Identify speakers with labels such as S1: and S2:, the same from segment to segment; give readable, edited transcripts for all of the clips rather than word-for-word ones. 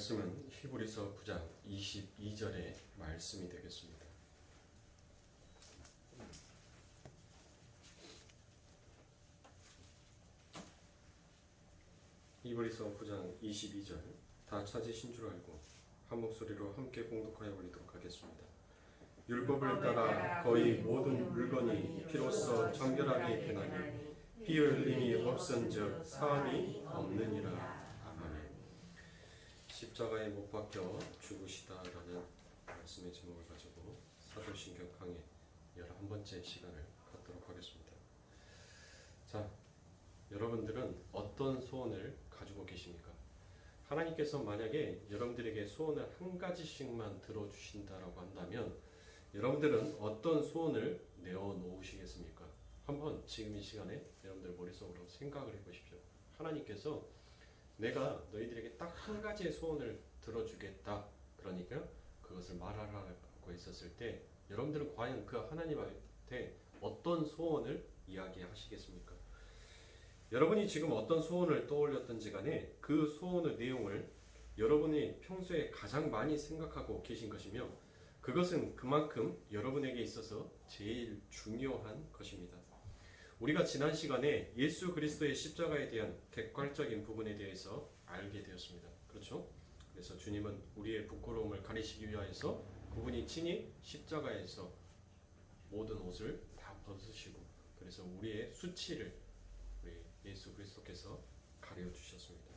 S1: 말씀은 히브리서 9장 22절의 말씀이 되겠습니다. 히브리서 9장 22절 다 찾으신 줄 알고 한 목소리로 함께 공독하여 올리도록 하겠습니다. 율법을 따라 거의 모든 물건이 피로써 정결하게 되나니 피 흘림이 없은즉 사함이 없느니라. 아멘. 십자가에 못 박혀 죽으시다라는 말씀의 제목을 가지고 사도신경 강의 11번째 시간을 갖도록 하겠습니다. 자, 여러분들은 어떤 소원을 가지고 계십니까? 하나님께서 만약에 여러분들에게 소원을 한 가지씩만 들어주신다라고 한다면 여러분들은 어떤 소원을 내어놓으시겠습니까? 한번 지금 이 시간에 여러분들 머릿속으로 생각을 해보십시오. 하나님께서 내가 너희들에게 딱 한 가지의 소원을 들어주겠다, 그러니까 그것을 말하라고 했었을 때 여러분들은 과연 그 하나님한테 어떤 소원을 이야기하시겠습니까? 여러분이 지금 어떤 소원을 떠올렸던지 간에 그 소원의 내용을 여러분이 평소에 가장 많이 생각하고 계신 것이며 그것은 그만큼 여러분에게 있어서 제일 중요한 것입니다. 우리가 지난 시간에 예수 그리스도의 십자가에 대한 객관적인 부분에 대해서 알게 되었습니다. 그렇죠? 그래서 주님은 우리의 부끄러움을 가리시기 위하여서 그분이 친히 십자가에서 모든 옷을 다 벗으시고 그래서 우리의 수치를 우리 예수 그리스도께서 가려주셨습니다.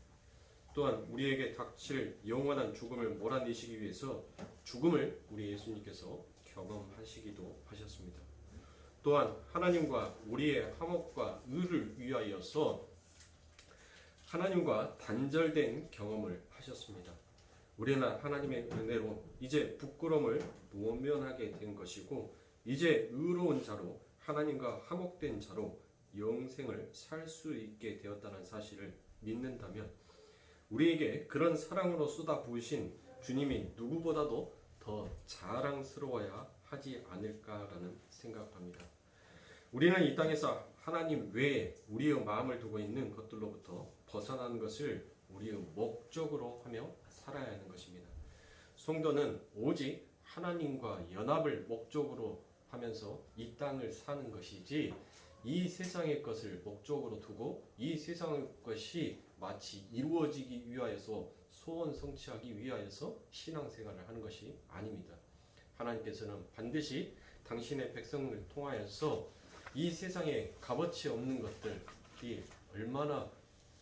S1: 또한 우리에게 닥칠 영원한 죽음을 몰아내시기 위해서 죽음을 우리 예수님께서 경험하시기도 하셨습니다. 또한 하나님과 우리의 화목과 의를 위하여서 하나님과 단절된 경험을 하셨습니다. 우리는 하나님의 은혜로 이제 부끄러움을 모면하게 된 것이고 이제 의로운 자로 하나님과 화목된 자로 영생을 살 수 있게 되었다는 사실을 믿는다면 우리에게 그런 사랑으로 쏟아부으신 주님이 누구보다도 더 자랑스러워야 하지 않을까라는 생각합니다. 우리는 이 땅에서 하나님 외에 우리의 마음을 두고 있는 것들로부터 벗어나는 것을 우리의 목적으로 하며 살아야 하는 것입니다. 성도는 오직 하나님과 연합을 목적으로 하면서 이 땅을 사는 것이지 이 세상의 것을 목적으로 두고 이 세상의 것이 마치 이루어지기 위하여서 소원 성취하기 위하여서 신앙생활을 하는 것이 아닙니다. 하나님께서는 반드시 당신의 백성을 통하여서 이 세상에 값어치 없는 것들이 얼마나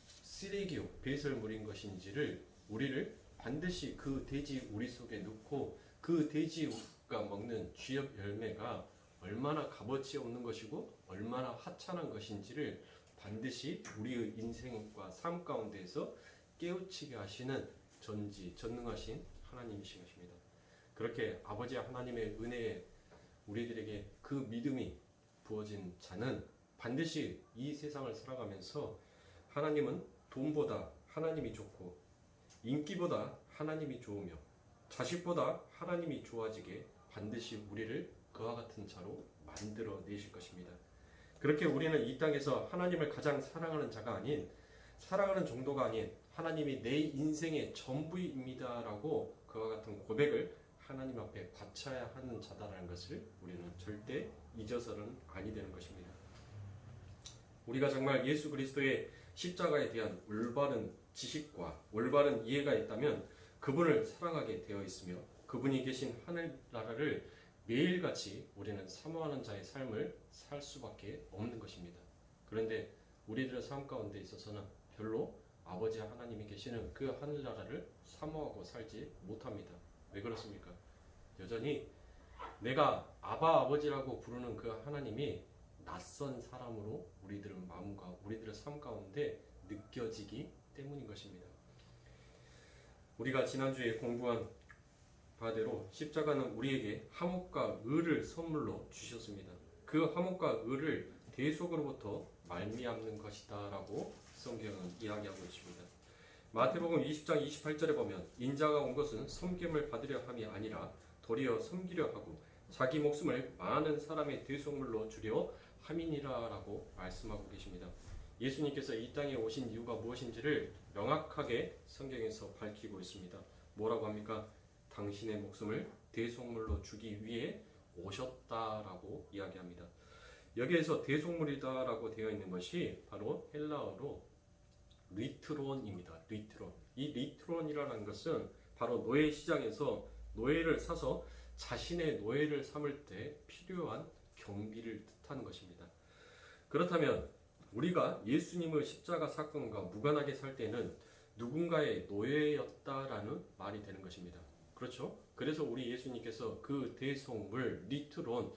S1: 쓰레기요 배설물인 것인지를 우리를 반드시 그 돼지 우리 속에 넣고 그 돼지가 먹는 쥐엽 열매가 얼마나 값어치 없는 것이고 얼마나 하찮은 것인지를 반드시 우리의 인생과 삶 가운데에서 깨우치게 하시는 전지전능하신 하나님이신 것입니다. 그렇게 아버지 하나님의 은혜에 우리들에게 그 믿음이 부어진 자는 반드시 이 세상을 살아가면서 하나님은 돈보다 하나님이 좋고 인기보다 하나님이 좋으며 자식보다 하나님이 좋아지게 반드시 우리를 그와 같은 자로 만들어 내실 것입니다. 그렇게 우리는 이 땅에서 하나님을 가장 사랑하는 자가 아닌 사랑하는 정도가 아닌 하나님이 내 인생의 전부입니다라고 그와 같은 고백을 하나님 앞에 바쳐야 하는 자다라는 것을 우리는 절대 잊어서는 아니 되는 것입니다. 우리가 정말 예수 그리스도의 십자가에 대한 올바른 지식과 올바른 이해가 있다면 그분을 사랑하게 되어 있으며 그분이 계신 하늘나라를 매일같이 우리는 사모하는 자의 삶을 살 수밖에 없는 것입니다. 그런데 우리들의 삶 가운데 있어서는 별로 아버지 하나님이 계시는 그 하늘나라를 사모하고 살지 못합니다. 왜 그렇습니까? 여전히 내가 아바 아버지라고 부르는 그 하나님이 낯선 사람으로 우리들의 마음과 우리들의 삶 가운데 느껴지기 때문인 것입니다. 우리가 지난주에 공부한 바대로 십자가는 우리에게 화목과 의를 선물로 주셨습니다. 그 화목과 의를 대속으로부터 말미암는 것이다 라고 성경은 이야기하고 있습니다. 마태복음 20장 28절에 보면 인자가 온 것은 섬김을 받으려 함이 아니라 도리어 섬기려 하고 자기 목숨을 많은 사람의 대속물로 주려 함이니라 라고 말씀하고 계십니다. 예수님께서 이 땅에 오신 이유가 무엇인지를 명확하게 성경에서 밝히고 있습니다. 뭐라고 합니까? 당신의 목숨을 대속물로 주기 위해 오셨다라고 이야기합니다. 여기에서 대속물이다라고 되어 있는 것이 바로 헬라어로 리트론입니다. 리트론. 이 리트론이라는 것은 바로 노예 시장에서 노예를 사서 자신의 노예를 삼을 때 필요한 경비를 뜻하는 것입니다. 그렇다면 우리가 예수님의 십자가 사건과 무관하게 살 때는 누군가의 노예였다라는 말이 되는 것입니다. 그렇죠? 그래서 우리 예수님께서 그 대속물 리트론,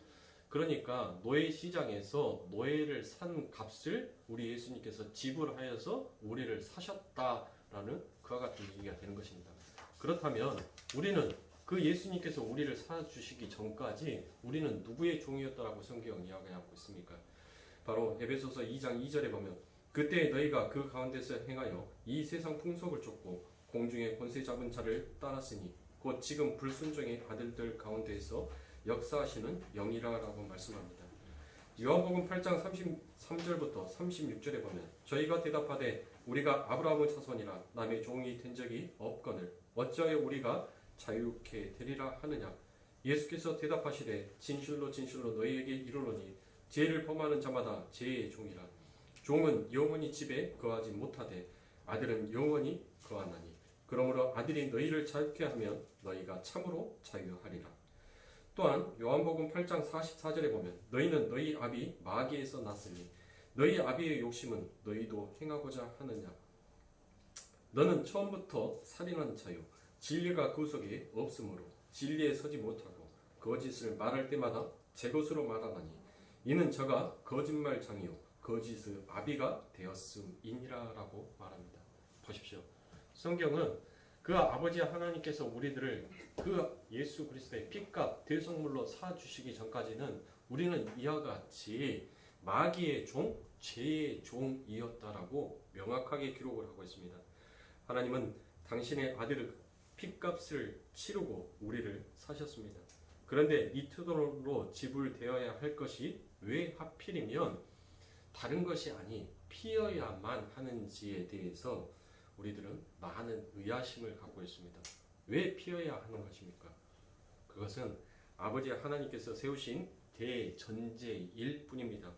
S1: 그러니까 노예 시장에서 노예를 산 값을 우리 예수님께서 지불하여서 우리를 사셨다라는 그와 같은 얘기가 되는 것입니다. 그렇다면 우리는 그 예수님께서 우리를 사주시기 전까지 우리는 누구의 종이었다라고 성경은 이야기하고 있습니까? 바로 에베소서 2장 2절에 보면 그때 너희가 그 가운데서 행하여 이 세상 풍속을 쫓고 공중의 권세 잡은 자를 따랐으니 곧 지금 불순종의 아들들 가운데에서 역사하시는 영이라라고 말씀합니다. 요한복음 8장 33절부터 36절에 보면 저희가 대답하되 우리가 아브라함의 자손이라 남의 종이 된 적이 없거늘 어찌하여 우리가 자유케 되리라 하느냐. 예수께서 대답하시되 진실로 진실로 너희에게 이르노니 죄를 범하는 자마다 죄의 종이라. 종은 영원히 집에 거하지 못하되 아들은 영원히 거하나니 그러므로 아들이 너희를 자유케 하면 너희가 참으로 자유하리라. 또한 요한복음 8장 44절에 보면 너희는 너희 아비 마귀에서 났으니 너희 아비의 욕심은 너희도 행하고자 하느냐. 너는 처음부터 살인한 자요 진리가 그 속에 없으므로 진리에 서지 못하고 거짓을 말할 때마다 제 것으로 말하나니 이는 저가 거짓말장이요 거짓의 아비가 되었음이니라라고 말합니다. 보십시오. 성경은 그 아버지 하나님께서 우리들을 그 예수 그리스도의 피값 대속물로 사주시기 전까지는 우리는 이와 같이 마귀의 종, 죄의 종이었다라고 명확하게 기록을 하고 있습니다. 하나님은 당신의 아들의 피값을 치르고 우리를 사셨습니다. 그런데 리트론으로 지불되어야 할 것이 왜 하필이면 다른 것이 아니 피어야만 하는지에 대해서 우리들은 많은 의아심을 갖고 있습니다. 왜 피어야 하는 것입니까? 그것은 아버지 하나님께서 세우신 대전제일 뿐입니다.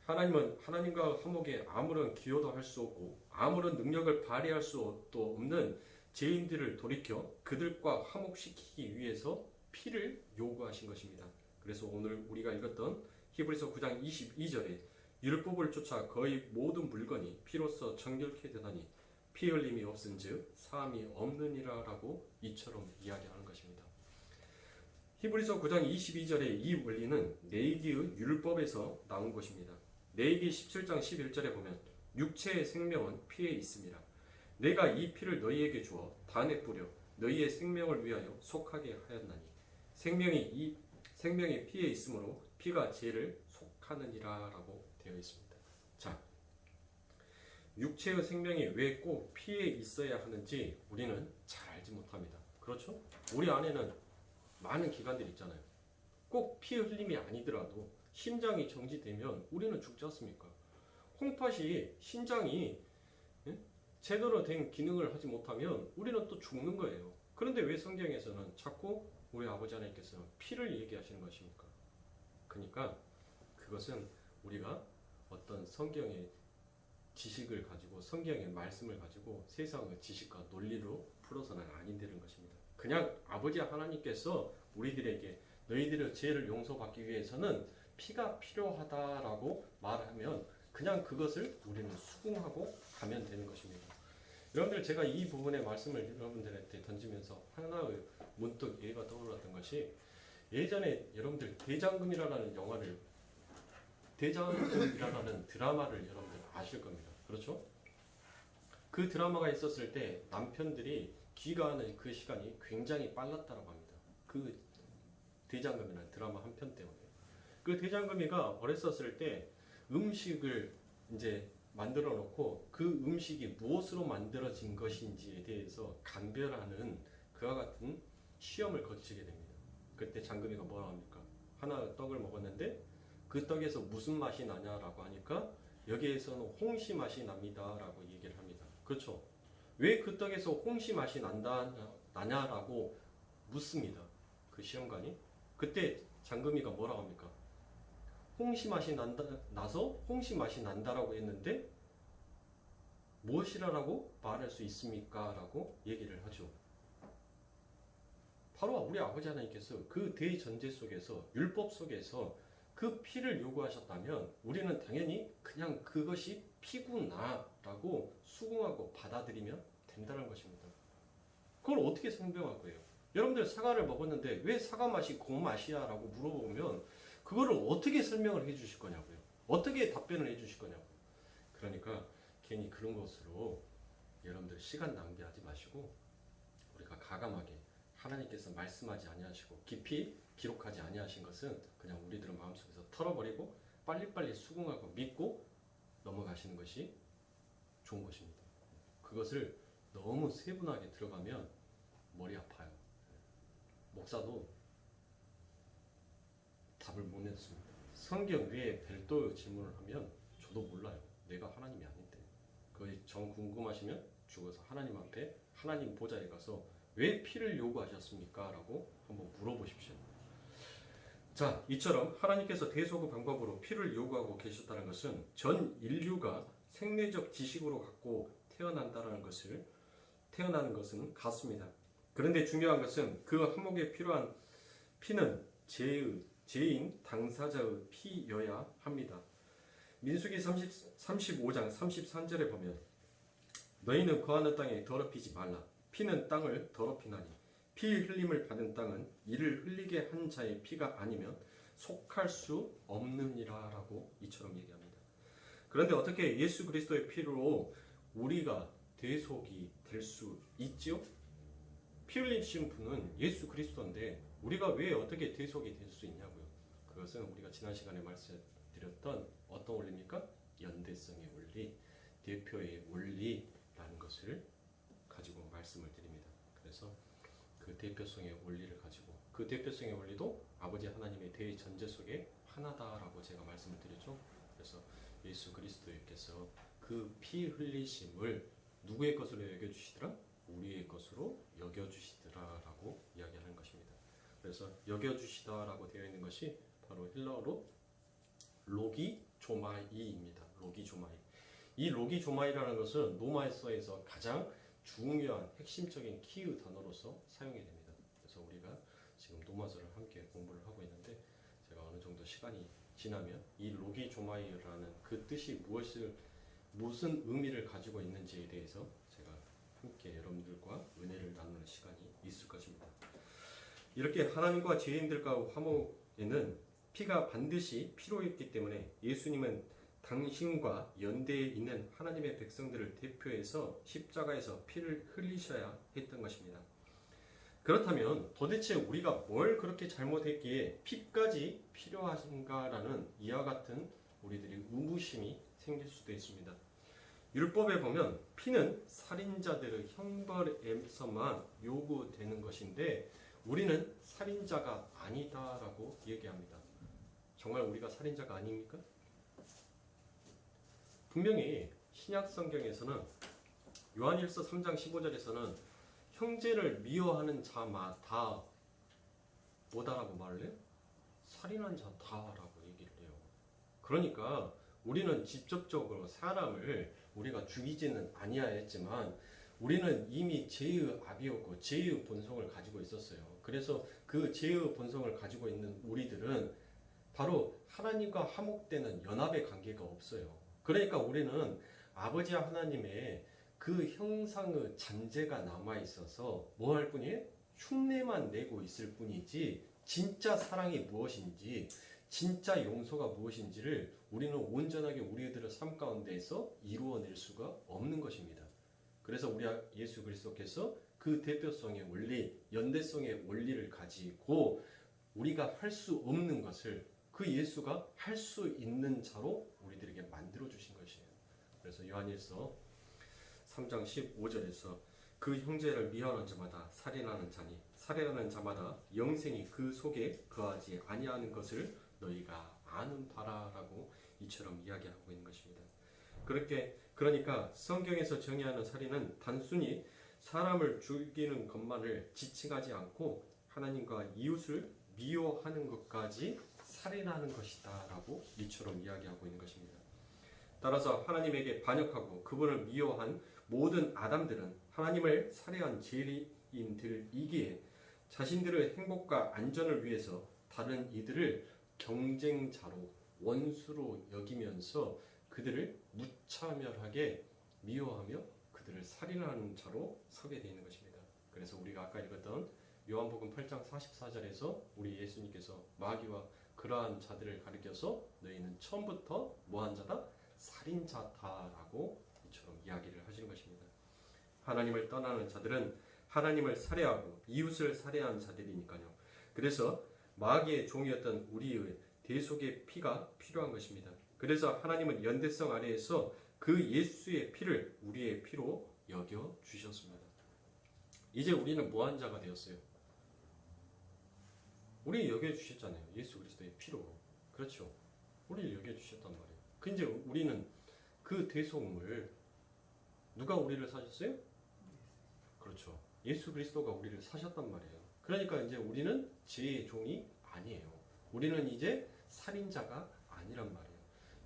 S1: 하나님은 하나님과 화목에 아무런 기여도 할 수 없고 아무런 능력을 발휘할 수도 없는 죄인들을 돌이켜 그들과 화목시키기 위해서 피를 요구하신 것입니다. 그래서 오늘 우리가 읽었던 히브리서 9장 22절에 율법을 쫓아 거의 모든 물건이 피로써 정결케 되나니 피 흘림이 없은즉 사함이 없느니라 라고 이처럼 이야기하는 것입니다. 히브리서 9장 22절의 이 원리는 레위기의 율법에서 나온 것입니다. 레위기 17장 11절에 보면 육체의 생명은 피에 있습니다. 내가 이 피를 너희에게 주어 단에 뿌려 너희의 생명을 위하여 속하게 하였나니 생명이 피에 있으므로 피가 죄를 속하느니라 라고 되어 있습니다. 자, 육체의 생명이 왜 꼭 피에 있어야 하는지 우리는 잘 알지 못합니다. 그렇죠? 우리 안에는 많은 기관들이 있잖아요. 꼭 피 흘림이 아니더라도 심장이 정지되면 우리는 죽지 않습니까? 콩팥이 신장이 제대로 된 기능을 하지 못하면 우리는 또 죽는 거예요. 그런데 왜 성경에서는 자꾸 우리 아버지 하나님께서는 피를 얘기하시는 것입니까? 그러니까 그것은 우리가 어떤 성경의 지식을 가지고 성경의 말씀을 가지고 세상의 지식과 논리로 풀어서는 안 되는 것입니다. 그냥 아버지 하나님께서 우리들에게 너희들의 죄를 용서받기 위해서는 피가 필요하다라고 말하면 그냥 그것을 우리는 수긍하고 가면 되는 것입니다. 여러분들 제가 이 부분의 말씀을 여러분들한테 던지면서 하나의 문득 예가 떠올랐던 것이 예전에 여러분들 대장금이라는 드라마를 여러분들 아실 겁니다. 그렇죠? 그 드라마가 있었을 때 남편들이 귀가하는 그 시간이 굉장히 빨랐다고 합니다. 그 대장금이라는 드라마 한 편 때문에. 그 대장금이가 어렸었을 때 음식을 이제 만들어 놓고 그 음식이 무엇으로 만들어진 것인지에 대해서 감별하는 그와 같은 시험을 거치게 됩니다. 그때 장금이가 뭐라 합니까? 하나 떡을 먹었는데 그 떡에서 무슨 맛이 나냐라고 하니까 여기에서는 홍시 맛이 납니다라고 얘기를 합니다. 그렇죠? 왜 그 떡에서 홍시 맛이 나냐라고 묻습니다. 그 시험관이. 그때 장금이가 뭐라고 합니까? 홍시 맛이 나서 홍시 맛이 난다라고 했는데 무엇이라고 말할 수 있습니까? 라고 얘기를 하죠. 바로 우리 아버지 하나님께서 그 대전제 속에서 율법 속에서 그 피를 요구하셨다면 우리는 당연히 그냥 그것이 피구나 라고 수긍하고 받아들이면 된다는 것입니다. 그걸 어떻게 설명할 거예요? 여러분들 사과를 먹었는데 왜 사과 맛이 그 맛이야? 라고 물어보면 그거를 어떻게 설명을 해 주실 거냐고요. 어떻게 답변을 해 주실 거냐고요. 그러니까 괜히 그런 것으로 여러분들 시간 낭비하지 마시고 우리가 가감하게 하나님께서 말씀하지 아니하시고 깊이 기록하지 아니하신 것은 그냥 우리들은 마음속에서 털어버리고 빨리빨리 수긍하고 믿고 넘어가시는 것이 좋은 것입니다. 그것을 너무 세분하게 들어가면 머리 아파요. 목사도 답을 못 냈습니다. 성경 외에 별도 질문을 하면 저도 몰라요. 내가 하나님이 아닌데. 그것이 정 궁금하시면 죽어서 하나님 앞에 하나님 보좌에 가서 왜 피를 요구하셨습니까? 라고 한번 물어보십시오. 자, 이처럼 하나님께서 대소그 방법으로 피를 요구하고 계셨다는 것은 전 인류가 생리적 지식으로 갖고 태어나는 것은 같습니다. 그런데 중요한 것은 그 한목에 필요한 피는 죄인 당사자의 피여야 합니다. 민수기 35장 33절에 보면 너희는 거하는 땅에 더럽히지 말라. 피는 땅을 더럽히나니 피 흘림을 받은 땅은 이를 흘리게 한 자의 피가 아니면 속할 수 없느니라 라고 이처럼 얘기합니다. 그런데 어떻게 예수 그리스도의 피로 우리가 대속이 될 수 있지요? 피 흘리신 분은 예수 그리스도인데 우리가 왜 어떻게 대속이 될 수 있냐고요. 그것은 우리가 지난 시간에 말씀드렸던 어떤 원리입니까? 연대성의 원리, 대표의 원리라는 것을 가지고 말씀을 드립니다. 그래서 그 대표성의 원리를 가지고 그 대표성의 원리도 아버지 하나님의 대전제 속에 하나다라고 제가 말씀을 드렸죠. 그래서 예수 그리스도께서 그 피 흘리심을 누구의 것으로 여겨주시더라? 우리의 것으로 여겨주시더라라고 이야기하는 것입니다. 그래서 여겨주시다라고 되어 있는 것이 바로 헬라어로 로기조마이입니다. 로기조마이. 이 로기조마이라는 것은 로마서에서 가장 중요한 핵심적인 키의 단어로서 사용이 됩니다. 그래서 우리가 지금 로마서를 함께 공부를 하고 있는데 제가 어느 정도 시간이 지나면 이 로기조마이라는 그 뜻이 무슨 의미를 가지고 있는지에 대해서 제가 함께 여러분들과 은혜를 나누는 시간이 있을 것입니다. 이렇게 하나님과 죄인들과 화목에는 피가 반드시 필요했기 때문에 예수님은 당신과 연대에 있는 하나님의 백성들을 대표해서 십자가에서 피를 흘리셔야 했던 것입니다. 그렇다면 도대체 우리가 뭘 그렇게 잘못했기에 피까지 필요하신가라는 이와 같은 우리들의 의무심이 생길 수도 있습니다. 율법에 보면 피는 살인자들의 형벌에서만 요구되는 것인데 우리는 살인자가 아니다라고 얘기합니다. 정말 우리가 살인자가 아닙니까? 분명히 신약 성경에서는 요한일서 3장 15절에서는 형제를 미워하는 자마다 뭐다라고 말을 해요? 살인한 자다라고 얘기를 해요. 그러니까 우리는 직접적으로 사람을 우리가 죽이지는 아니하였지만 우리는 이미 죄의 압이었고 죄의 본성을 가지고 있었어요. 그래서 그 죄의 본성을 가지고 있는 우리들은 바로 하나님과 화목되는 연합의 관계가 없어요. 그러니까 우리는 아버지 하나님의 그 형상의 잔재가 남아있어서 뭐 할 뿐이에요? 흉내만 내고 있을 뿐이지 진짜 사랑이 무엇인지 진짜 용서가 무엇인지를 우리는 온전하게 우리들의 삶 가운데에서 이루어낼 수가 없는 것입니다. 그래서 우리 예수 그리스도께서 그 대표성의 원리, 연대성의 원리를 가지고 우리가 할 수 없는 것을 그 예수가 할 수 있는 자로 우리들에게 만들어 주신 것이에요. 그래서 요한일서 3장 15절에서 그 형제를 미워하는 자마다 살인하는 자니 살인하는 자마다 영생이 그 속에 거하지 아니하는 것을 너희가 아는 바라라고 이처럼 이야기하고 있는 것입니다. 그러니까 성경에서 정의하는 살인은 단순히 사람을 죽이는 것만을 지칭하지 않고 하나님과 이웃을 미워하는 것까지 살인하는 것이다 라고 이처럼 이야기하고 있는 것입니다. 따라서 하나님에게 반역하고 그분을 미워한 모든 아담들은 하나님을 살해한 죄인들이기에 자신들의 행복과 안전을 위해서 다른 이들을 경쟁자로 원수로 여기면서 그들을 무차별하게 미워하며 그들을 살인하는 자로 서게 되어 있는 것입니다. 그래서 우리가 아까 읽었던 요한복음 8장 44절에서 우리 예수님께서 마귀와 그러한 자들을 가리켜서 너희는 처음부터 뭐한 자다? 살인자다라고 이처럼 이야기를 하시는 것입니다. 하나님을 떠나는 자들은 하나님을 살해하고 이웃을 살해한 자들이니까요. 그래서 마귀의 종이었던 우리의 대속의 피가 필요한 것입니다. 그래서 하나님은 연대성 아래에서 그 예수의 피를 우리의 피로 여겨 주셨습니다. 이제 우리는 뭐한 자가 되었어요? 우리 여겨 주셨잖아요. 예수 그리스도의 피로. 그렇죠. 우리를 여겨 주셨단 말이에요. 근데 우리는 그 대속물 누가 우리를 사셨어요? 그렇죠. 예수 그리스도가 우리를 사셨단 말이에요. 그러니까 이제 우리는 죄의 종이 아니에요. 우리는 이제 살인자가 아니란 말이에요.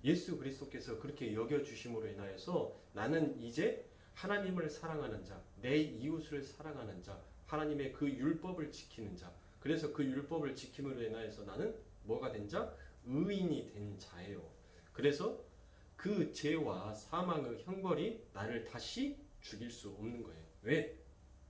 S1: 예수 그리스도께서 그렇게 여겨주심으로 인하여서 나는 이제 하나님을 사랑하는 자, 내 이웃을 사랑하는 자, 하나님의 그 율법을 지키는 자. 그래서 그 율법을 지킴으로 인하여서 나는 뭐가 된 자? 의인이 된 자예요. 그래서 그 죄와 사망의 형벌이 나를 다시 죽일 수 없는 거예요. 왜?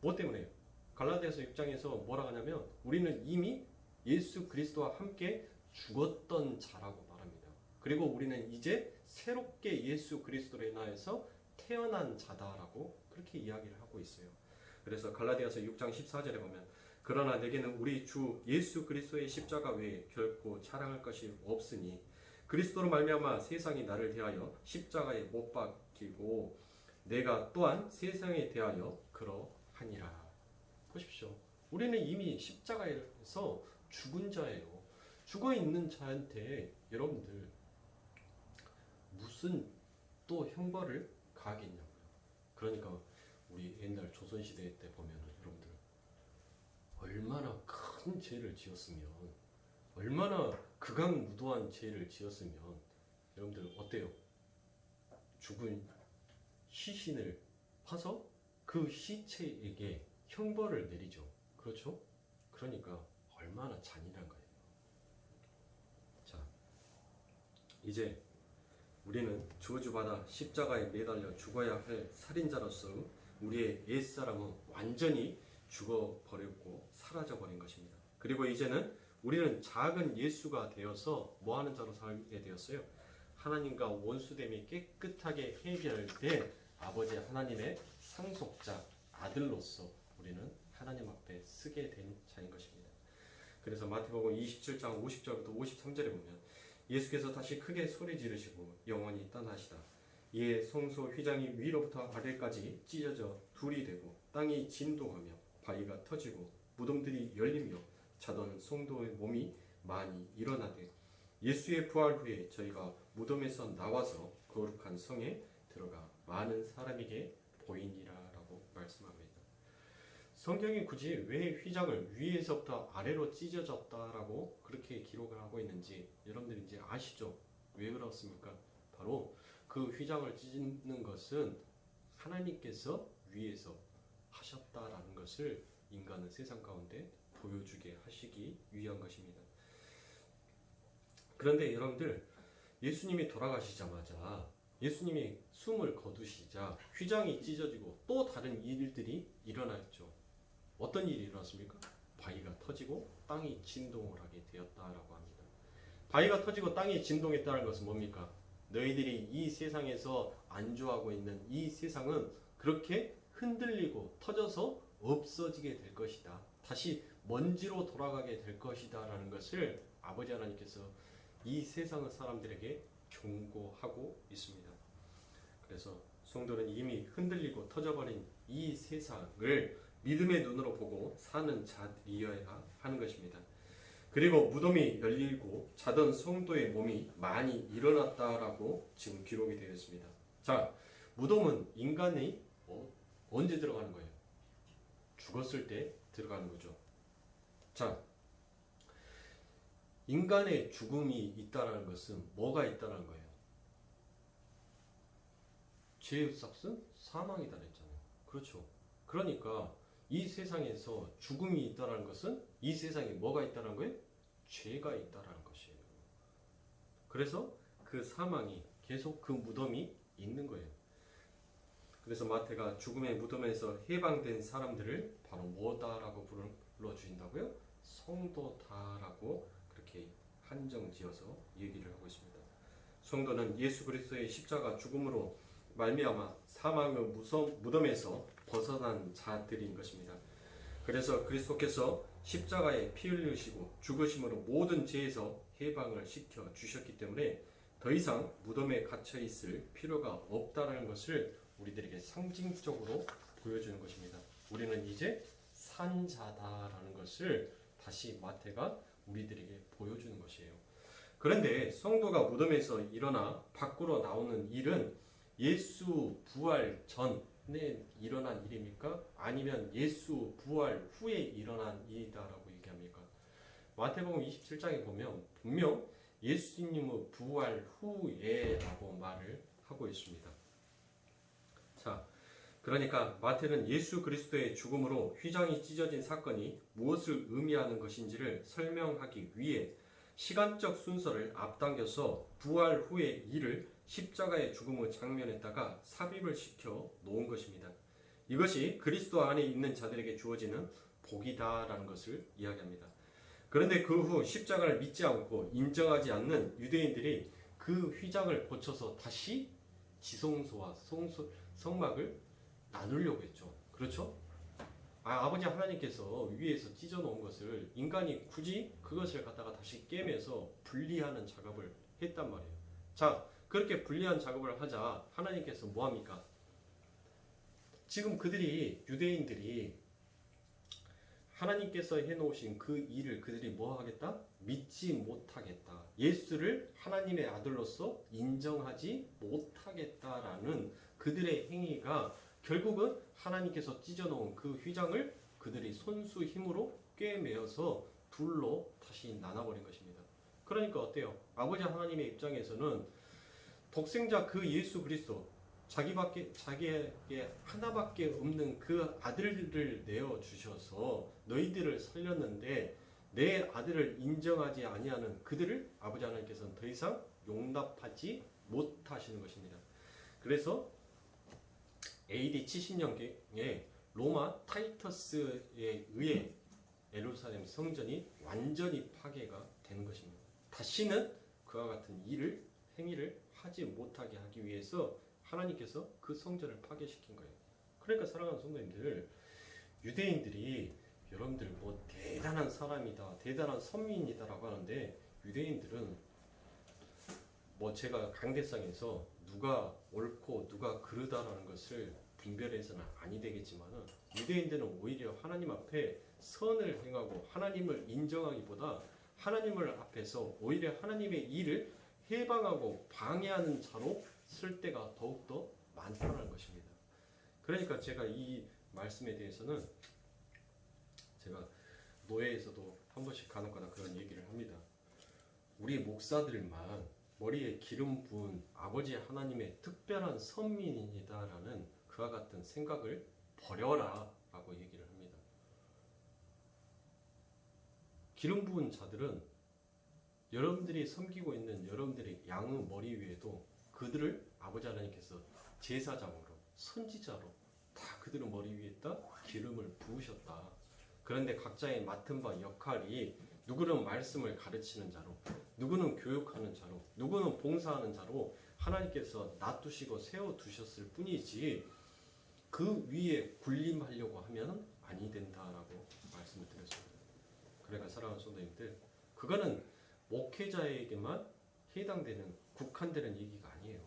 S1: 뭐 때문에요? 갈라디아서 6장에서 뭐라 하냐면 우리는 이미 예수 그리스도와 함께 죽었던 자라고 말합니다. 그리고 우리는 이제 새롭게 예수 그리스도로 인하여서 태어난 자다라고 그렇게 이야기를 하고 있어요. 그래서 갈라디아서 6장 14절에 보면 그러나 내게는 우리 주 예수 그리스도의 십자가 외에 결코 자랑할 것이 없으니 그리스도로 말미암아 세상이 나를 대하여 십자가에 못 박히고 내가 또한 세상에 대하여 그러하니라. 보십시오. 우리는 이미 십자가에서 죽은 자예요. 죽어 있는 자한테 여러분들 무슨 또 형벌을 가하겠냐고요. 그러니까 우리 옛날 조선시대 때 보면 여러분들 얼마나 큰 죄를 지었으면 얼마나 극악무도한 죄를 지었으면 여러분들 어때요? 죽은 시신을 파서 그 시체에게 형벌을 내리죠. 그렇죠? 그러니까 얼마나 잔인한 거예요. 자, 이제 우리는 저주받아 십자가에 매달려 죽어야 할 살인자로서 우리의 옛사람은 완전히 죽어버렸고 사라져버린 것입니다. 그리고 이제는 우리는 작은 예수가 되어서 뭐하는 자로 살게 되었어요? 하나님과 원수됨이 깨끗하게 해결된 아버지 하나님의 상속자 아들로서 우리는 하나님 앞에 쓰게 된 자인 것입니다. 그래서 마태복음 27장 50절부터 53절에 보면 예수께서 다시 크게 소리 지르시고 영원히 떠나시다. 이에 성소 휘장이 위로부터 아래까지 찢어져 둘이 되고 땅이 진동하며 바위가 터지고 무덤들이 열리며 자던 성도의 몸이 많이 일어나되 예수의 부활 후에 저희가 무덤에서 나와서 거룩한 성에 들어가 많은 사람에게 보이니라라고 말씀합니다. 성경이 굳이 왜 휘장을 위에서부터 아래로 찢어졌다라고 그렇게 기록을 하고 있는지 여러분들 이제 아시죠? 왜 그렇습니까? 바로 그 휘장을 찢는 것은 하나님께서 위에서 하셨다라는 것을 인간은 세상 가운데 보여주게 하시기 위한 것입니다. 그런데 여러분들 예수님이 돌아가시자마자 예수님이 숨을 거두시자 휘장이 찢어지고 또 다른 일들이 일어났죠. 어떤 일이 일어났습니까? 바위가 터지고 땅이 진동을 하게 되었다라고 합니다. 바위가 터지고 땅이 진동했다는 것은 뭡니까? 너희들이 이 세상에서 안주하고 있는 이 세상은 그렇게 흔들리고 터져서 없어지게 될 것이다. 다시 먼지로 돌아가게 될 것이다 라는 것을 아버지 하나님께서 이 세상의 사람들에게 경고하고 있습니다. 그래서 성도는 이미 흔들리고 터져버린 이 세상을 믿음의 눈으로 보고 사는 자들이어야 하는 것입니다. 그리고 무덤이 열리고 자던 성도의 몸이 많이 일어났다라고 지금 기록이 되어 있습니다. 자, 무덤은 인간이 언제 들어가는 거예요? 죽었을 때 들어가는 거죠. 자, 인간의 죽음이 있다는 것은 뭐가 있다는 거예요? 죄의 삭은 사망이다 그랬잖아요. 그렇죠. 그러니까 이 세상에서 죽음이 있다는 것은 이 세상에 뭐가 있다는 거예요? 죄가 있다는 것이에요. 그래서 그 사망이 계속 그 무덤이 있는 거예요. 그래서 마태가 죽음의 무덤에서 해방된 사람들을 바로 뭐다라고 불러주신다고요? 성도다라고 그렇게 한정지어서 얘기를 하고 있습니다. 성도는 예수 그리스도의 십자가 죽음으로 말미암아 사망의 무덤에서 벗어난 자들인 것입니다. 그래서 그리스도께서 십자가에 피 흘리시고 죽으심으로 모든 죄에서 해방을 시켜 주셨기 때문에 더 이상 무덤에 갇혀 있을 필요가 없다는 것을 우리들에게 상징적으로 보여주는 것입니다. 우리는 이제 산 자다라는 것을 다시 마태가 우리들에게 보여주는 것이에요. 그런데 성도가 무덤에서 일어나 밖으로 나오는 일은 예수 부활 전에 일어난 일입니까? 아니면 예수 부활 후에 일어난 일이다라고 얘기합니까? 마태복음 27장에 보면 분명 예수님의 부활 후에라고 말을 하고 있습니다. 자, 그러니까 마태는 예수 그리스도의 죽음으로 휘장이 찢어진 사건이 무엇을 의미하는 것인지를 설명하기 위해 시간적 순서를 앞당겨서 부활 후의 일을 십자가의 죽음의 장면에다가 삽입을 시켜 놓은 것입니다. 이것이 그리스도 안에 있는 자들에게 주어지는 복이다라는 것을 이야기합니다. 그런데 그 후 십자가를 믿지 않고 인정하지 않는 유대인들이 그 휘장을 고쳐서 다시 지성소와 성막을 나누려고 했죠. 그렇죠? 아버지 하나님께서 위에서 찢어 놓은 것을 인간이 굳이 그것을 갖다가 다시 깨면서 분리하는 작업을 했단 말이에요. 자, 그렇게 분리한 작업을 하자 하나님께서 뭐 합니까? 지금 유대인들이 하나님께서 해놓으신 그 일을 그들이 뭐 하겠다? 믿지 못하겠다. 예수를 하나님의 아들로서 인정하지 못하겠다라는 그들의 행위가 결국은 하나님께서 찢어놓은 그 휘장을 그들이 손수 힘으로 꿰매어서 둘로 다시 나눠버린 것입니다. 그러니까 어때요? 아버지 하나님의 입장에서는 독생자 그 예수 그리스도 자기에게 하나밖에 없는 그 아들을 내어 주셔서 너희들을 살렸는데 내 아들을 인정하지 아니하는 그들을 아버지 하나님께서는 더 이상 용납하지 못하시는 것입니다. 그래서 AD 70년경에 로마 타이터스에 의해 예루살렘 성전이 완전히 파괴가 되는 것입니다. 다시는 그와 같은 행위를 하지 못하게 하기 위해서 하나님께서 그 성전을 파괴시킨 거예요. 그러니까 사랑하는 성도님들, 유대인들이 여러분들 뭐 대단한 사람이다, 대단한 선민이다라고 하는데 유대인들은 뭐 제가 강대상에서 누가 옳고 누가 그르다라는 것을 분별해서는 아니 되겠지만은 유대인들은 오히려 하나님 앞에 선을 행하고 하나님을 인정하기보다 하나님을 앞에서 오히려 하나님의 일을 해방하고 방해하는 자로 쓸 때가 더욱더 많다는 것입니다. 그러니까 제가 이 말씀에 대해서는 제가 노예에서도 한 번씩 간혹가다 그런 얘기를 합니다. 우리 목사들만 머리에 기름 부은 아버지 하나님의 특별한 선민이다라는 그와 같은 생각을 버려라 라고 얘기를 합니다. 기름 부은 자들은 여러분들이 섬기고 있는 여러분들의 양의 머리 위에도 그들을 아버지 하나님께서 제사장으로 선지자로 다 그들의 머리 위에다 기름을 부으셨다. 그런데 각자의 맡은 바 역할이 누구는 말씀을 가르치는 자로, 누구는 교육하는 자로, 누구는 봉사하는 자로 하나님께서 놔두시고 세워두셨을 뿐이지 그 위에 군림하려고 하면 아니 된다라고 말씀을 드렸습니다. 그러니까 사랑하는 성도님들, 그거는 목회자에게만 해당되는 국한되는 얘기가 아니에요.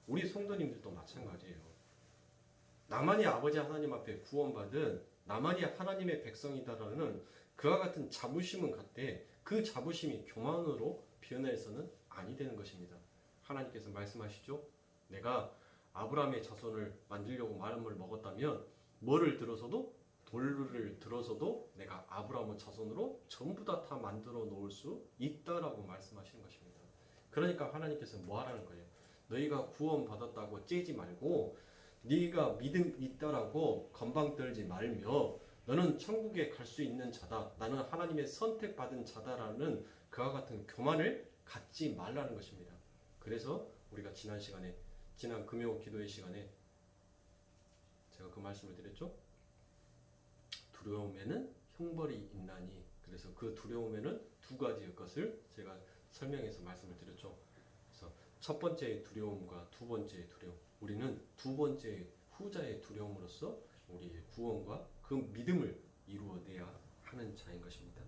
S1: 우리 성도님들도 마찬가지예요. 나만이 아버지 하나님 앞에 구원받은 나만이 하나님의 백성이다라는 그와 같은 자부심은 갖되 그 자부심이 교만으로 변해서는 아니 되는 것입니다. 하나님께서 말씀하시죠. 내가 아브라함의 자손을 만들려고 마음을 먹었다면 뭐를 들어서도 돌을 들어서도 내가 아브라함의 자손으로 전부 다 만들어 놓을 수 있다라고 말씀하시는 것입니다. 그러니까 하나님께서 뭐 하라는 거예요? 너희가 구원 받았다고 째지 말고 네가 믿음 있다라고 건방 떨지 말며 너는 천국에 갈 수 있는 자다. 나는 하나님의 선택받은 자다라는 그와 같은 교만을 갖지 말라는 것입니다. 그래서 우리가 지난 금요 기도의 시간에 제가 그 말씀을 드렸죠. 두려움에는 형벌이 있나니. 그래서 그 두려움에는 두 가지의 것을 제가 설명해서 말씀을 드렸죠. 그래서 첫 번째의 두려움과 두 번째의 두려움. 우리는 두 번째 후자의 두려움으로써 우리의 구원과 그 믿음을 이루어내야 하는 자인 것입니다.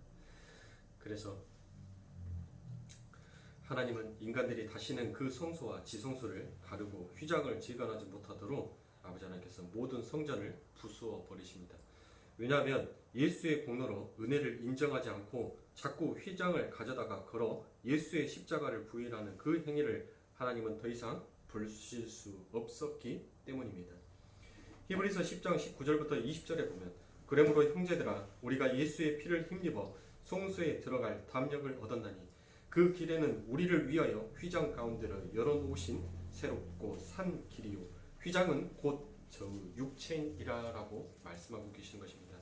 S1: 그래서 하나님은 인간들이 다시는 그 성소와 지성소를 가르고 휘장을 재건하지 못하도록 아버지 하나님께서 모든 성전을 부수어 버리십니다. 왜냐하면 예수의 공로로 은혜를 인정하지 않고 자꾸 휘장을 가져다가 걸어 예수의 십자가를 부인하는 그 행위를 하나님은 더 이상 보실 수 없었기 때문입니다. 히브리서 10장 19절부터 20절에 보면 그러므로 형제들아 우리가 예수의 피를 힘입어 성소에 들어갈 담력을 얻었나니 그 길에는 우리를 위하여 휘장 가운데로 열어놓으신 새롭고 산 길이요 휘장은 곧 저 육체이라라고 말씀하고 계시는 것입니다.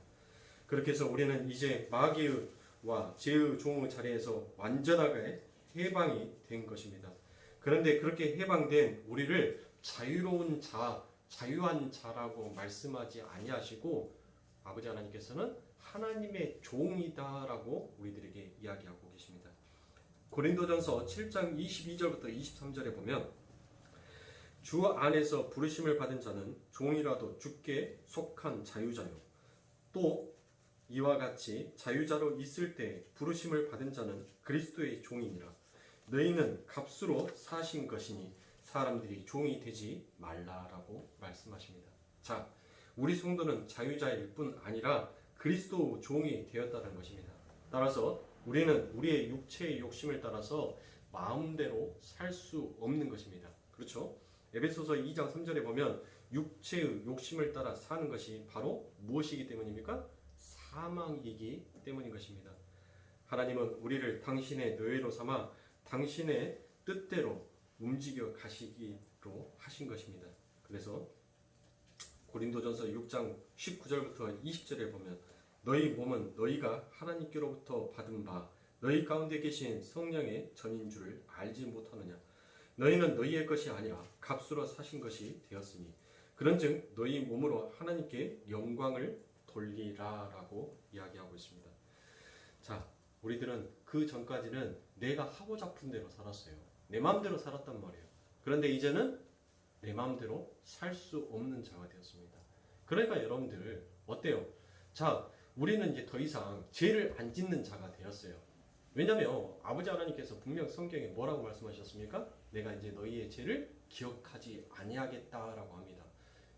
S1: 그렇게 해서 우리는 이제 마귀와 죄의 종의 자리에서 완전하게 해방이 된 것입니다. 그런데 그렇게 해방된 우리를 자유로운 자, 자유한 자라고 말씀하지 아니하시고 아버지 하나님께서는 하나님의 종이다라고 우리들에게 이야기하고 계십니다. 고린도전서 7장 22절부터 23절에 보면 주 안에서 부르심을 받은 자는 종이라도 주께 속한 자유자요 또 이와 같이 자유자로 있을 때 부르심을 받은 자는 그리스도의 종이니라. 너희는 값으로 사신 것이니 사람들이 종이 되지 말라라고 말씀하십니다. 자, 우리 성도는 자유자일 뿐 아니라 그리스도 종이 되었다는 것입니다. 따라서 우리는 우리의 육체의 욕심을 따라서 마음대로 살 수 없는 것입니다. 그렇죠? 에베소서 2장 3절에 보면 육체의 욕심을 따라 사는 것이 바로 무엇이기 때문입니까? 사망이기 때문인 것입니다. 하나님은 우리를 당신의 노예로 삼아 당신의 뜻대로 움직여 가시기로 하신 것입니다. 그래서 고린도전서 6장 19절부터 20절에 보면 너희 몸은 너희가 하나님께로부터 받은 바 너희 가운데 계신 성령의 전인 줄을 알지 못하느냐. 너희는 너희의 것이 아니라 값으로 사신 것이 되었으니 그런즉 너희 몸으로 하나님께 영광을 돌리라라고 이야기하고 있습니다. 자, 우리들은 그 전까지는 내가 하고 싶은 대로 살았어요. 내 마음대로 살았단 말이에요. 그런데 이제는 내 마음대로 살 수 없는 자가 되었습니다. 그러니까 여러분들 어때요? 자, 우리는 이제 더 이상 죄를 안 짓는 자가 되었어요. 왜냐하면 아버지 하나님께서 분명 성경에 뭐라고 말씀하셨습니까? 내가 이제 너희의 죄를 기억하지 아니하겠다라고 합니다.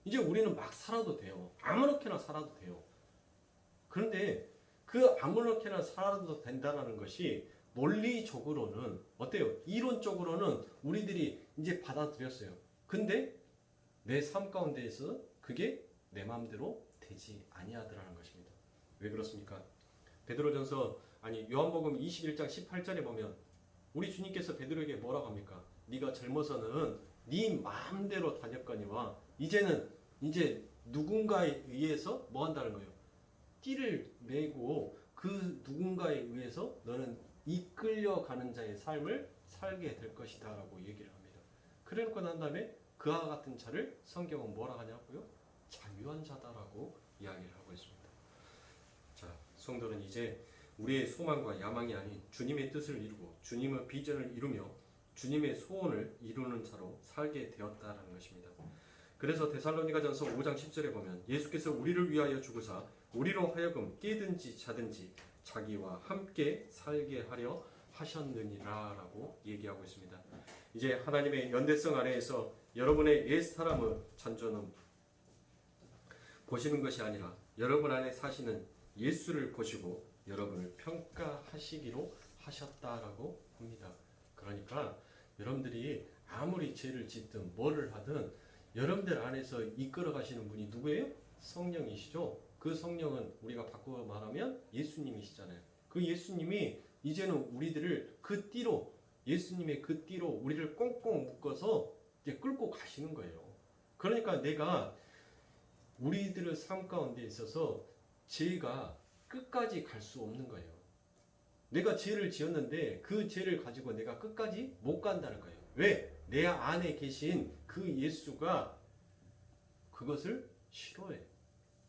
S1: 이제 우리는 막 살아도 돼요. 아무렇게나 살아도 돼요. 그런데 그 아무렇게나 살아도 된다는 것이 논리적으로는 어때요? 이론적으로는 우리들이 이제 받아들였어요. 근데 내 삶 가운데에서 그게 내 마음대로 되지 아니하더라는 것입니다. 왜 그렇습니까? 요한복음 21장 18절에 보면 우리 주님께서 베드로에게 뭐라고 합니까? 네가 젊어서는 네 마음대로 다녔거니와 이제는 이제 누군가에 의해서 뭐 한다는 거예요? 띠를 메고 그 누군가에 의해서 너는 이끌려가는 자의 삶을 살게 될 것이다 라고 얘기를 합니다. 그래놓고 난 다음에 그와 같은 자를 성경은 뭐라 하냐고요? 자유한 자다라고 이야기를 하고 있습니다. 자, 성도는 이제 우리의 소망과 야망이 아닌 주님의 뜻을 이루고 주님의 비전을 이루며 주님의 소원을 이루는 자로 살게 되었다라는 것입니다. 그래서 데살로니가전서 5장 10절에 보면 예수께서 우리를 위하여 죽으사 우리로 하여금 깨든지 자든지 자기와 함께 살게 하려 하셨느니라 라고 얘기하고 있습니다. 이제 하나님의 연대성 아래에서 여러분의 옛 사람의 잔존은 보시는 것이 아니라 여러분 안에 사시는 예수를 보시고 여러분을 평가하시기로 하셨다라고 합니다. 그러니까 여러분들이 아무리 죄를 짓든 뭐를 하든 여러분들 안에서 이끌어 가시는 분이 누구예요? 성령이시죠. 그 성령은 우리가 바꾸어 말하면 예수님이시잖아요. 그 예수님이 이제는 우리들을 그 띠로, 예수님의 그 띠로 우리를 꽁꽁 묶어서 이제 끌고 가시는 거예요. 그러니까 내가 우리들의 삶 가운데 있어서 죄가 끝까지 갈 수 없는 거예요. 내가 죄를 지었는데 그 죄를 가지고 내가 끝까지 못 간다는 거예요. 왜? 내 안에 계신 그 예수가 그것을 싫어해.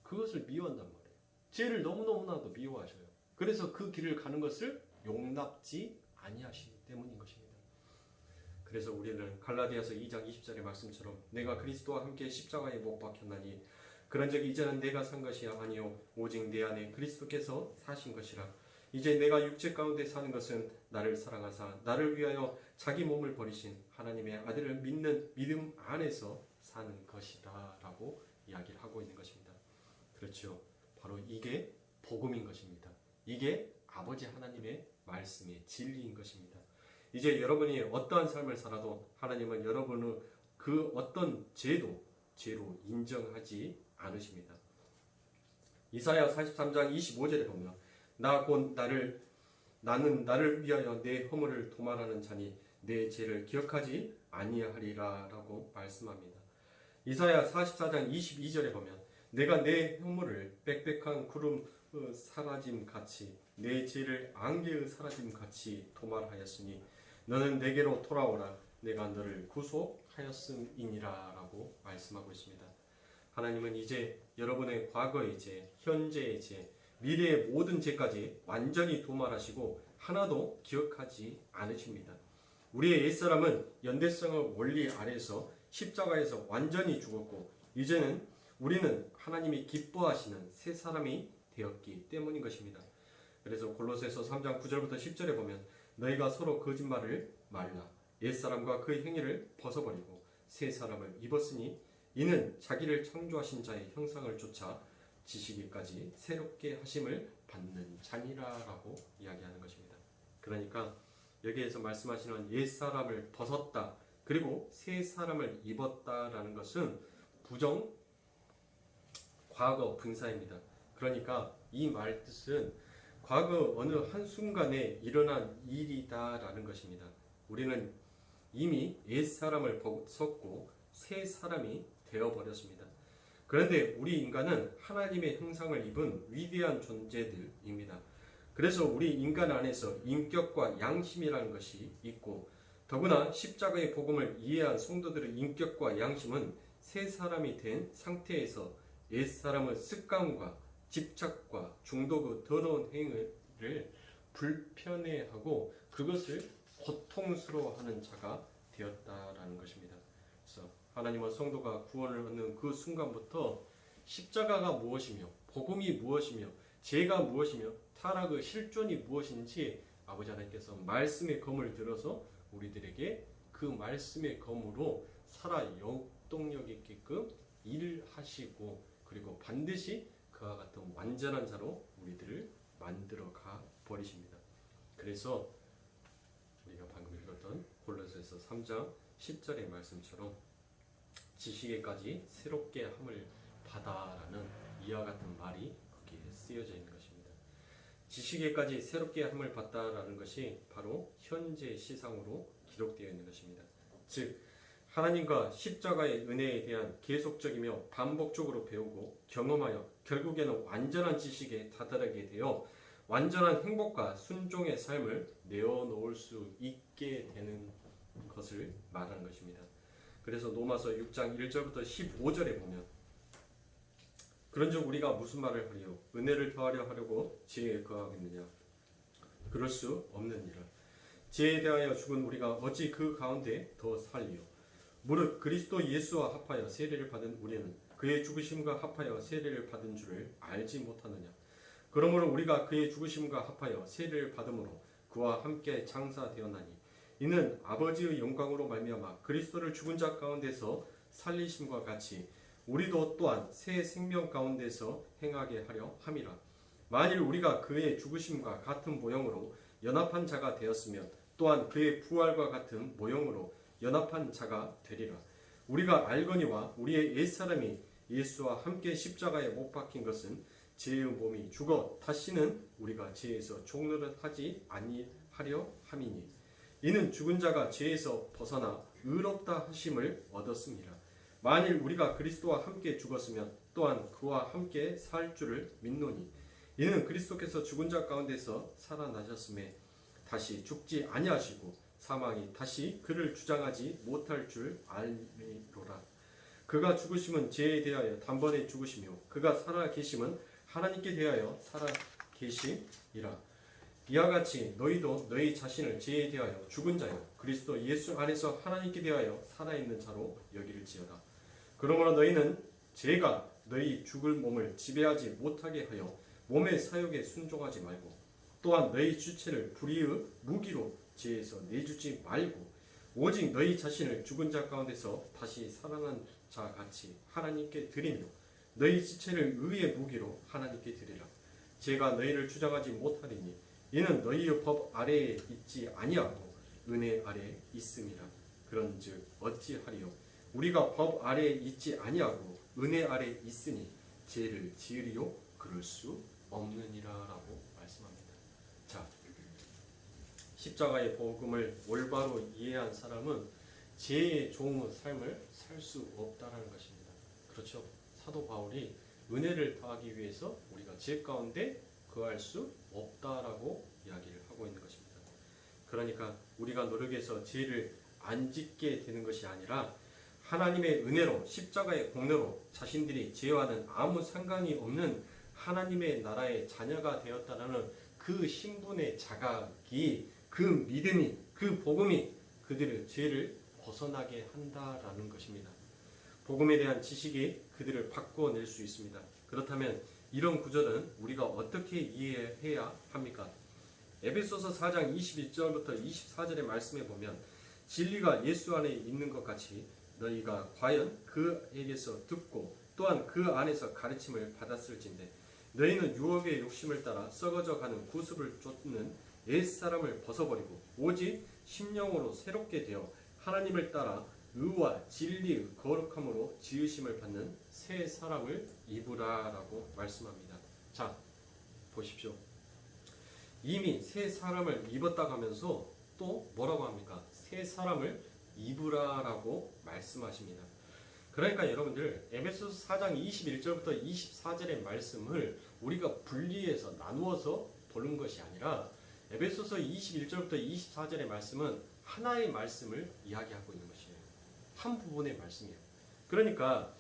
S1: 그것을 미워한단 말이에요. 죄를 너무너무나도 미워하셔요. 그래서 그 길을 가는 것을 용납지 아니하시기 때문인 것입니다. 그래서 우리는 갈라디아서 2장 20절의 말씀처럼 내가 그리스도와 함께 십자가에 못 박혔나니 그런즉 이제는 내가 산 것이 아니요 오직 내 안에 그리스도께서 사신 것이라. 이제 내가 육체 가운데 사는 것은 나를 사랑하사 나를 위하여 자기 몸을 버리신 하나님의 아들을 믿는 믿음 안에서 사는 것이다 라고 이야기를 하고 있는 것입니다. 그렇죠. 바로 이게 복음인 것입니다. 이게 아버지 하나님의 말씀의 진리인 것입니다. 이제 여러분이 어떠한 삶을 살아도 하나님은 여러분의 그 어떤 죄도 죄로 인정하지 않으십니다. 이사야 43장 25절에 보면 나는 나를 위하여 내 허물을 도말하는 자니 내 죄를 기억하지 아니하리라 라고 말씀합니다. 이사야 44장 22절에 보면 내가 내 허물을 빽빽한 구름 사라짐 같이 내 죄를 안개의 사라짐 같이 도말하였으니 너는 내게로 돌아오라 내가 너를 구속하였음이니라 라고 말씀하고 있습니다. 하나님은 이제 여러분의 과거의 죄, 현재의 죄, 미래의 모든 죄까지 완전히 도말하시고 하나도 기억하지 않으십니다. 우리의 옛사람은 연대성의 원리 아래에서 십자가에서 완전히 죽었고 이제는 우리는 하나님이 기뻐하시는 새 사람이 되었기 때문인 것입니다. 그래서 골로새서 3장 9절부터 10절에 보면 너희가 서로 거짓말을 말라 옛사람과 그 행위를 벗어버리고 새 사람을 입었으니 이는 자기를 창조하신 자의 형상을 쫓아 지시기까지 새롭게 하심을 받는 자니라라고 이야기하는 것입니다. 그러니까 여기에서 말씀하시는 옛사람을 벗었다 그리고 새 사람을 입었다라는 것은 부정 과거 분사입니다. 그러니까 이 말 뜻은 과거 어느 한순간에 일어난 일이다라는 것입니다. 우리는 이미 옛사람을 벗었고 새 사람이 되어버렸습니다. 그런데 우리 인간은 하나님의 형상을 입은 위대한 존재들입니다. 그래서 우리 인간 안에서 인격과 양심이라는 것이 있고 더구나 십자가의 복음을 이해한 성도들의 인격과 양심은 새 사람이 된 상태에서 옛사람의 습관과 집착과 중독의 더러운 행위를 불편해하고 그것을 고통스러워하는 자가 되었다라는 것입니다. 그래서 하나님은 성도가 구원을 얻는 그 순간부터 십자가가 무엇이며 복음이 무엇이며 죄가 무엇이며 타락의 실존이 무엇인지 아버지 하나님께서 말씀의 검을 들어서 우리들에게 그 말씀의 검으로 살아 역동력 있게끔 일하시고 그리고 반드시 그와 같은 완전한 자로 우리들을 만들어 가 버리십니다. 그래서 우리가 방금 읽었던 골로새서 3장 10절의 말씀처럼 지식에까지 새롭게 함을 받아라는 이와 같은 말이 거기에 쓰여져 있는 것입니다. 지식에까지 새롭게 함을 받다라는 것이 바로 현재 시상으로 기록되어 있는 것입니다. 즉 하나님과 십자가의 은혜에 대한 계속적이며 반복적으로 배우고 경험하여 결국에는 완전한 지식에 다다르게 되어 완전한 행복과 순종의 삶을 내어놓을 수 있게 되는 것을 말하는 것입니다. 그래서 로마서 6장 1절부터 15절에 보면 그런즉 우리가 무슨 말을 하리요 은혜를 더하려 하려고 지혜에 거하겠느냐 그럴 수 없느니라. 지혜에 대하여 죽은 우리가 어찌 그 가운데 더 살리요 무릇 그리스도 예수와 합하여 세례를 받은 우리는 그의 죽으심과 합하여 세례를 받은 줄을 알지 못하느냐. 그러므로 우리가 그의 죽으심과 합하여 세례를 받음으로 그와 함께 장사되었나니 이는 아버지의 영광으로 말미암아 그리스도를 죽은 자 가운데서 살리심과 같이 우리도 또한 새 생명 가운데서 행하게 하려 함이라. 만일 우리가 그의 죽으심과 같은 모형으로 연합한 자가 되었으면 또한 그의 부활과 같은 모형으로 연합한 자가 되리라. 우리가 알거니와 우리의 옛사람이 예수와 함께 십자가에 못 박힌 것은 죄의 몸이 죽어 다시는 우리가 죄에서 종노릇하지 아니하려 함이니 이는 죽은 자가 죄에서 벗어나 의롭다 하심을 얻었습니다. 만일 우리가 그리스도와 함께 죽었으면 또한 그와 함께 살 줄을 믿노니 이는 그리스도께서 죽은 자 가운데서 살아나셨음에 다시 죽지 아니하시고 사망이 다시 그를 주장하지 못할 줄 알미로라. 그가 죽으심은 죄에 대하여 단번에 죽으시며 그가 살아 계심은 하나님께 대하여 살아 계심이라. 이와 같이 너희도 너희 자신을 죄에 대하여 죽은 자요 그리스도 예수 안에서 하나님께 대하여 살아있는 자로 여기를지어다. 그러므로 너희는 죄가 너희 죽을 몸을 지배하지 못하게 하여 몸의 사욕에 순종하지 말고 또한 너희 주체를 불의의 무기로 죄에서 내주지 말고 오직 너희 자신을 죽은 자 가운데서 다시 살아난 자 같이 하나님께 드리며 너희 지체를 의의 무기로 하나님께 드리라. 죄가 너희를 주장하지 못하리니 이는 너희의 법 아래에 있지 아니하고 은혜 아래에 있음이라. 그런즉 어찌하리요? 우리가 법 아래에 있지 아니하고 은혜 아래에 있으니 죄를 지으리요? 그럴 수 없느니라라고 말씀합니다. 자, 십자가의 복음을 올바로 이해한 사람은 죄의 종의 삶을 살 수 없다라는 것입니다. 그렇죠? 사도 바울이 은혜를 더하기 위해서 우리가 죄 가운데 거할 수 없다라고 이야기를 하고 있는 것입니다. 그러니까 우리가 노력해서 죄를 안 짓게 되는 것이 아니라 하나님의 은혜로 십자가의 공로로 자신들이 죄와는 아무 상관이 없는 하나님의 나라의 자녀가 되었다는 그 신분의 자각이 그 믿음이 그 복음이 그들의 죄를 벗어나게 한다라는 것입니다. 복음에 대한 지식이 그들을 바꿔낼 수 있습니다. 그렇다면 이런 구절은 우리가 어떻게 이해해야 합니까? 에베소서 4장 21절부터 24절의 말씀에 보면 진리가 예수 안에 있는 것 같이 너희가 과연 그에게서 듣고 또한 그 안에서 가르침을 받았을진데 너희는 유혹의 욕심을 따라 썩어져 가는 구습을 쫓는 옛사람을 벗어버리고 오직 심령으로 새롭게 되어 하나님을 따라 의와 진리의 거룩함으로 지으심을 받는 새 사람을 입으라라고 말씀합니다. 자, 보십시오. 이미 새 사람을 입었다고 하면서 또 뭐라고 합니까? 새 사람을 입으라라고 말씀하십니다. 그러니까 여러분들 에베소서 4장 21절부터 24절의 말씀을 우리가 분리해서 나누어서 보는 것이 아니라 에베소서 21절부터 24절의 말씀은 하나의 말씀을 이야기하고 있는 것이에요. 한 부분의 말씀이에요. 그러니까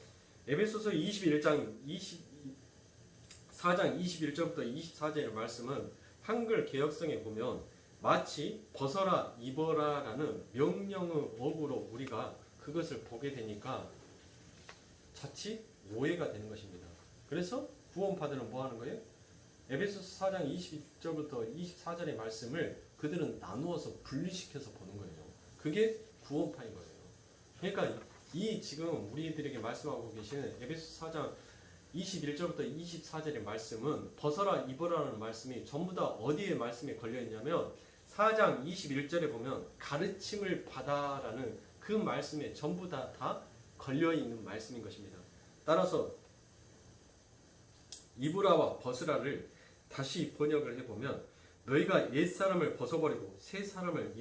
S1: 에베소서 4장 21절부터 24절의 말씀은 한글 개역성에 보면 마치 벗어라 입어라 라는 명령의 어구로 우리가 그것을 보게 되니까 자칫 오해가 되는 것입니다. 그래서 구원파들은 뭐 하는 거예요? 에베소서 4장 20절부터 24절의 말씀을 그들은 나누어서 분리시켜서 보는 거예요. 그게 구원파인 거예요. 그러니까 이 지금 우리들에게 말씀하고 계시는 에베소서 4장 21절부터 24절의 말씀은 벗어라 입어라는 말씀이 전부 다 어디에 말씀에 걸려있냐면 4장 21절에 보면 가르침을 받아라는 그 말씀에 전부 다 걸려있는 말씀인 것입니다. 따라서 이브라와 벗으라를 다시 번역을 해보면 너희가 옛사람을 벗어버리고 새 사람을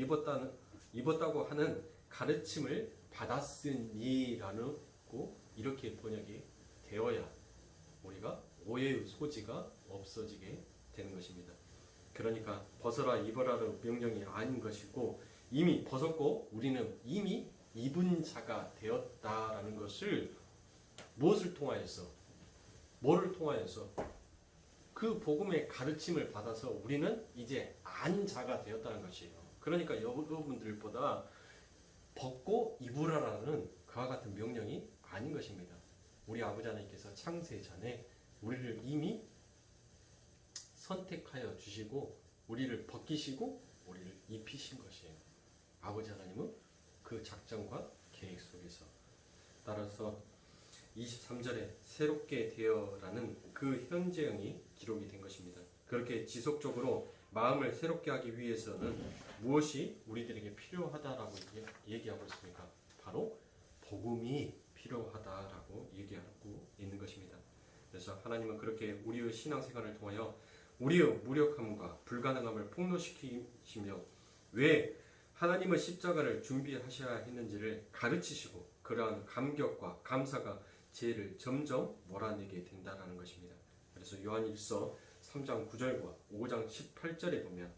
S1: 입었다고 하는 가르침을 받았으니라고 이렇게 번역이 되어야 우리가 오해의 소지가 없어지게 되는 것입니다. 그러니까 벗어라 입어라의 명령이 아닌 것이고 이미 벗었고 우리는 이미 입은 자가 되었다라는 것을 무엇을 통하여서 뭐를 통하여서 그 복음의 가르침을 받아서 우리는 이제 안 자가 되었다는 것이에요. 그러니까 여러분들보다 벗고 입으라라는 그와 같은 명령이 아닌 것입니다. 우리 아버지 하나님께서 창세 전에 우리를 이미 선택하여 주시고 우리를 벗기시고 우리를 입히신 것이에요. 아버지 하나님은 그 작정과 계획 속에서. 따라서 23절에 새롭게 되어라는 그 현재형이 기록이 된 것입니다. 그렇게 지속적으로 마음을 새롭게 하기 위해서는 무엇이 우리들에게 필요하다라고 얘기하고 있습니까? 바로 복음이 필요하다라고 얘기하고 있는 것입니다. 그래서 하나님은 그렇게 우리의 신앙생활을 통하여 우리의 무력함과 불가능함을 폭로시키시며 왜 하나님의 십자가를 준비하셔야 했는지를 가르치시고 그러한 감격과 감사가 죄를 점점 몰아내게 된다는 것입니다. 그래서 요한일서 3장 9절과 5장 18절에 보면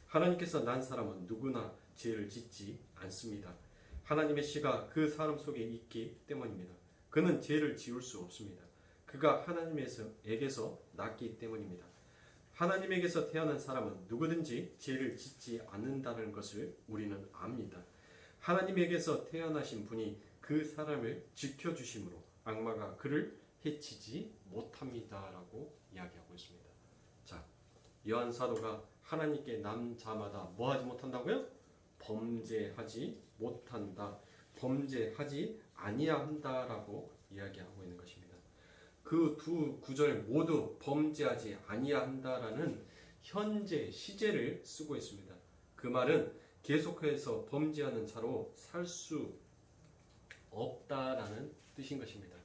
S1: 하나님께서 난 사람은 누구나 죄를 짓지 않습니다. 하나님의 씨가 그 사람 속에 있기 때문입니다. 그는 죄를 지을 수 없습니다. 그가 하나님에게서 났기 때문입니다. 하나님에게서 태어난 사람은 누구든지 죄를 짓지 않는다는 것을 우리는 압니다. 하나님에게서 태어나신 분이 그 사람을 지켜주심으로 악마가 그를 해치지 못합니다라고 이야기하고 있습니다. 자, 요한 사도가 하나님께 난 자마다 뭐하지 못한다고요? 범죄하지 못한다. 범죄하지 아니한다라고 이야기하고 있는 것입니다. 그 두 구절 모두 범죄하지 아니한다라는 현재 시제를 쓰고 있습니다. 그 말은 계속해서 범죄하는 자로 살 수 없다라는 뜻인 것입니다.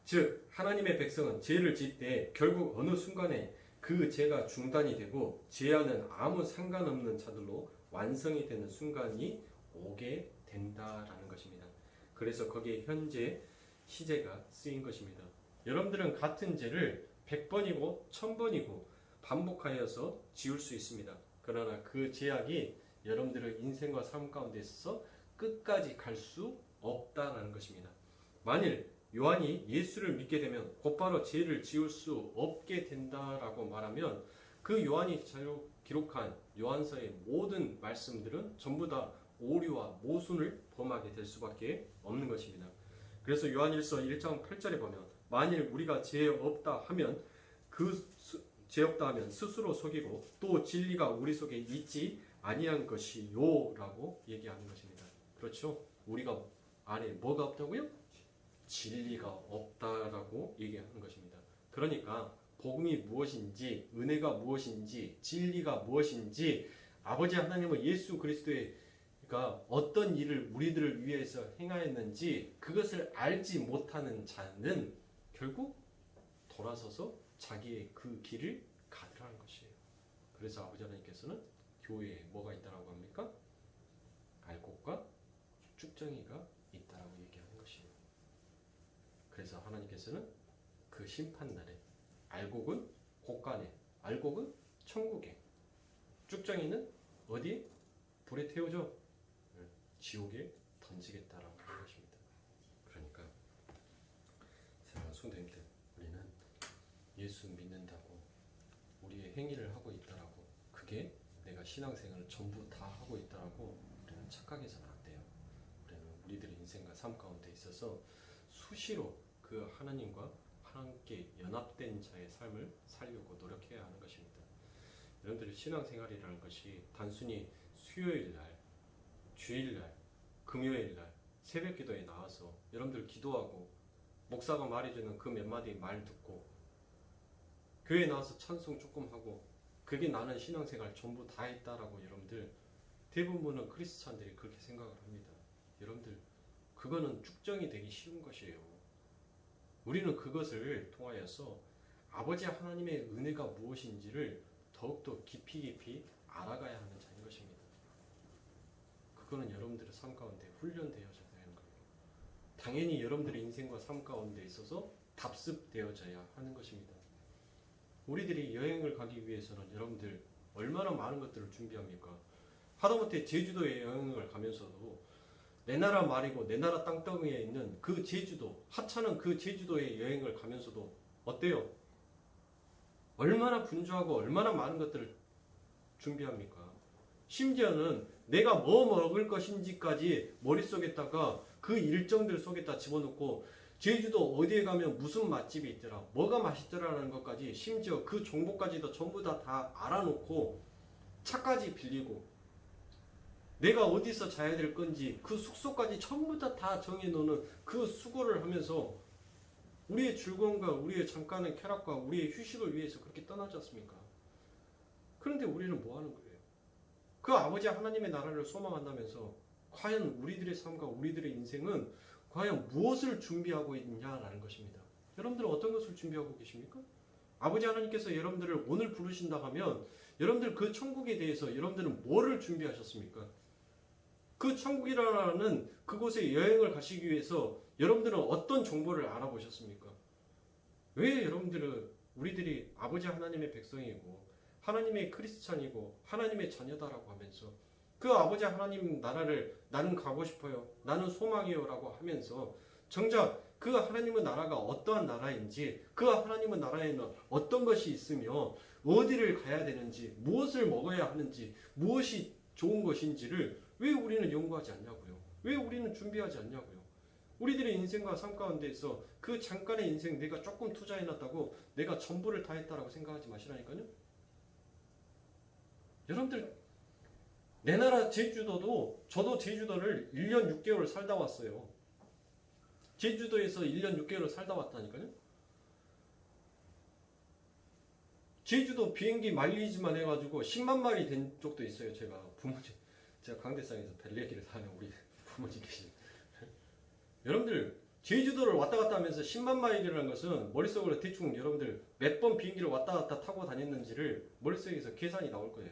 S1: 즉 하나님의 백성은 죄를 짓 때 결국 어느 순간에 그 죄가 중단이 되고 죄와는 아무 상관없는 자들로 완성이 되는 순간이 오게 된다라는 것입니다. 그래서 거기에 현재 시제가 쓰인 것입니다. 여러분들은 같은 죄를 100번이고 1000번이고 반복하여서 지을 수 있습니다. 그러나 그 죄악이 여러분들의 인생과 삶 가운데 있어서 끝까지 갈 수 없다는 것입니다. 만일 요한이 예수를 믿게 되면 곧바로 죄를 지을 수 없게 된다라고 말하면 그 요한이 기록한 요한서의 모든 말씀들은 전부 다 오류와 모순을 범하게 될 수밖에 없는 것입니다. 그래서 요한일서 1장 8절에 보면 만일 우리가 죄 없다 하면 죄 없다 하면 스스로 속이고 또 진리가 우리 속에 있지 아니한 것이요라고 얘기하는 것입니다. 그렇죠? 우리가 안에 뭐가 없다고요? 진리가 없다라고 얘기하는 것입니다. 그러니까 복음이 무엇인지, 은혜가 무엇인지, 진리가 무엇인지, 아버지 하나님은 예수 그리스도가 어떤 일을 우리들을 위해서 행하였는지 그것을 알지 못하는 자는 결국 돌아서서 자기의 그 길을 가더라는 것이에요. 그래서 아버지 하나님께서는 교회에 뭐가 있다라고 합니까? 알곡과 쭉정이가 있다라고 얘기하는 것이에요. 그래서 하나님께서는 그 심판날에 알곡은 곳간에, 알곡은 천국에, 쭉정이는 어디? 불에 태우죠. 지옥에 던지겠다라고 하는 것입니다. 그러니까 사랑하는 성도님들, 우리는 예수 믿는다고 우리의 행위를 하고 있다라고 그게 내가 신앙생활을 전부 다 하고 있다라고 우리는 착각해서는 안 돼요. 우리는 우리들의 인생과 삶 가운데 있어서 수시로 그 하나님과 함께 연합된 자의 삶을 살려고 노력해야 하는 것입니다. 여러분들의 신앙생활이라는 것이 단순히 수요일날, 주일날, 금요일날 새벽 기도에 나와서 여러분들 기도하고 목사가 말해주는 그 몇 마디 말 듣고 교회에 나와서 찬송 조금 하고 그게 나는 신앙생활 전부 다 했다라고 여러분들 대부분은 크리스찬들이 그렇게 생각을 합니다. 여러분들 그거는 쭉정이 되기 쉬운 것이에요. 우리는 그것을 통하여서 아버지 하나님의 은혜가 무엇인지를 더욱더 깊이 알아가야 하는 자인 것입니다. 그거는 여러분들의 삶 가운데 훈련되어져야 하는 거예요. 당연히 여러분들의 인생과 삶 가운데 있어서 답습되어져야 하는 것입니다. 우리들이 여행을 가기 위해서는 여러분들 얼마나 많은 것들을 준비합니까? 하다못해 제주도에 여행을 가면서도 내 나라 말이고 내 나라 땅덩이에 있는 그 제주도, 하찮은 그 제주도에 여행을 가면서도 어때요? 얼마나 분주하고 얼마나 많은 것들을 준비합니까? 심지어는 내가 뭐 먹을 것인지까지 머릿속에다가 그 일정들 속에다 집어넣고 제주도 어디에 가면 무슨 맛집이 있더라, 뭐가 맛있더라라는 것까지 심지어 그 정보까지도 전부 다 알아놓고 차까지 빌리고 내가 어디서 자야 될 건지 그 숙소까지 전부 다 정해놓는 그 수고를 하면서 우리의 즐거움과 우리의 잠깐의 쾌락과 우리의 휴식을 위해서 그렇게 떠나지 않습니까? 그런데 우리는 뭐 하는 거예요? 그 아버지 하나님의 나라를 소망한다면서 과연 우리들의 삶과 우리들의 인생은 과연 무엇을 준비하고 있느냐라는 것입니다. 여러분들은 어떤 것을 준비하고 계십니까? 아버지 하나님께서 여러분들을 오늘 부르신다 하면 여러분들 그 천국에 대해서 여러분들은 뭐를 준비하셨습니까? 그 천국이라는 그곳에 여행을 가시기 위해서 여러분들은 어떤 정보를 알아보셨습니까? 왜 여러분들은 우리들이 아버지 하나님의 백성이고 하나님의 크리스찬이고 하나님의 자녀다라고 하면서 그 아버지 하나님 나라를 나는 가고 싶어요. 나는 소망이요 라고 하면서 정작 그 하나님의 나라가 어떠한 나라인지 그 하나님의 나라에는 어떤 것이 있으며 어디를 가야 되는지 무엇을 먹어야 하는지 무엇이 좋은 것인지를 왜 우리는 연구하지 않냐고요. 왜 우리는 준비하지 않냐고요. 우리들의 인생과 삶 가운데에서 그 잠깐의 인생 내가 조금 투자해놨다고 내가 전부를 다 했다라고 생각하지 마시라니까요. 여러분들 내 나라 제주도도 저도 제주도를 1년 6개월 살다 왔어요. 제주도에서 1년 6개월 살다 왔다니까요. 제주도 비행기 마일리지만 해가지고 10만 마일이 된 적도 있어요. 제가 강대상에서 별 얘기를 다 하는 우리 부모님 계신. 여러분들 제주도를 왔다 갔다 하면서 10만 마일이라는 것은 머릿속으로 대충 여러분들 몇 번 비행기를 왔다 갔다 타고 다녔는지를 머릿속에서 계산이 나올 거예요.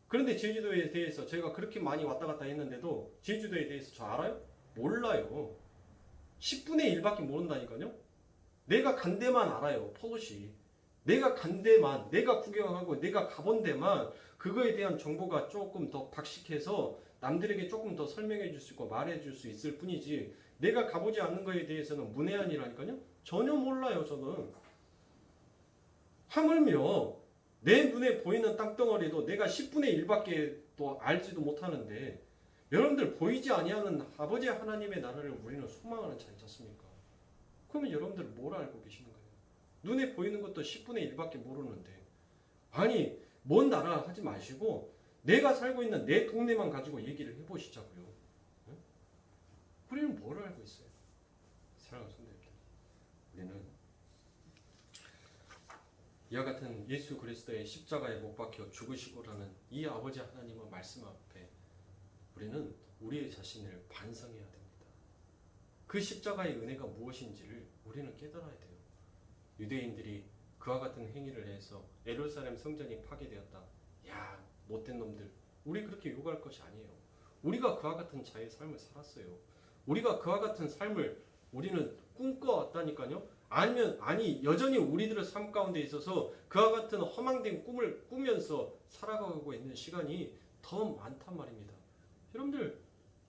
S1: 그런데 제주도에 대해서 제가 그렇게 많이 왔다 갔다 했는데도 제주도에 대해서 저 알아요? 몰라요. 10분의 1밖에 모른다니까요. 내가 간 데만 알아요. 포도시. 내가 간 데만, 내가 구경하고 내가 가본 데만 그거에 대한 정보가 조금 더 박식해서 남들에게 조금 더 설명해 줄 수 있고 말해 줄 수 있을 뿐이지 내가 가보지 않는 거에 대해서는 문외한이라니까요. 전혀 몰라요. 저는. 하물며 내 눈에 보이는 땅덩어리도 내가 10분의 1밖에 또 알지도 못하는데 여러분들 보이지 아니하는 아버지 하나님의 나라를 우리는 소망하는 자이지 않습니까? 그러면 여러분들 뭘 알고 계시는 거예요? 눈에 보이는 것도 10분의 1밖에 모르는데 아니 먼 나라 하지 마시고 내가 살고 있는 내 동네만 가지고 얘기를 해보시자고요. 응? 우리는 뭘 알고 있어요? 사랑하는 성도님들, 우리는 이와 같은 예수 그리스도의 십자가에 못 박혀 죽으시고라는 이 아버지 하나님의 말씀 앞에 우리는 우리의 자신을 반성해야 됩니다. 그 십자가의 은혜가 무엇인지를 우리는 깨달아야 돼요. 유대인들이 그와 같은 행위를 해서 예루살렘 성전이 파괴되었다. 야, 못된 놈들. 우리 그렇게 욕할 것이 아니에요. 우리가 그와 같은 자의 삶을 살았어요. 우리가 그와 같은 삶을 우리는 꿈꿔왔다니까요. 아니 여전히 우리들의 삶 가운데 있어서 그와 같은 허망된 꿈을 꾸면서 살아가고 있는 시간이 더 많단 말입니다. 여러분들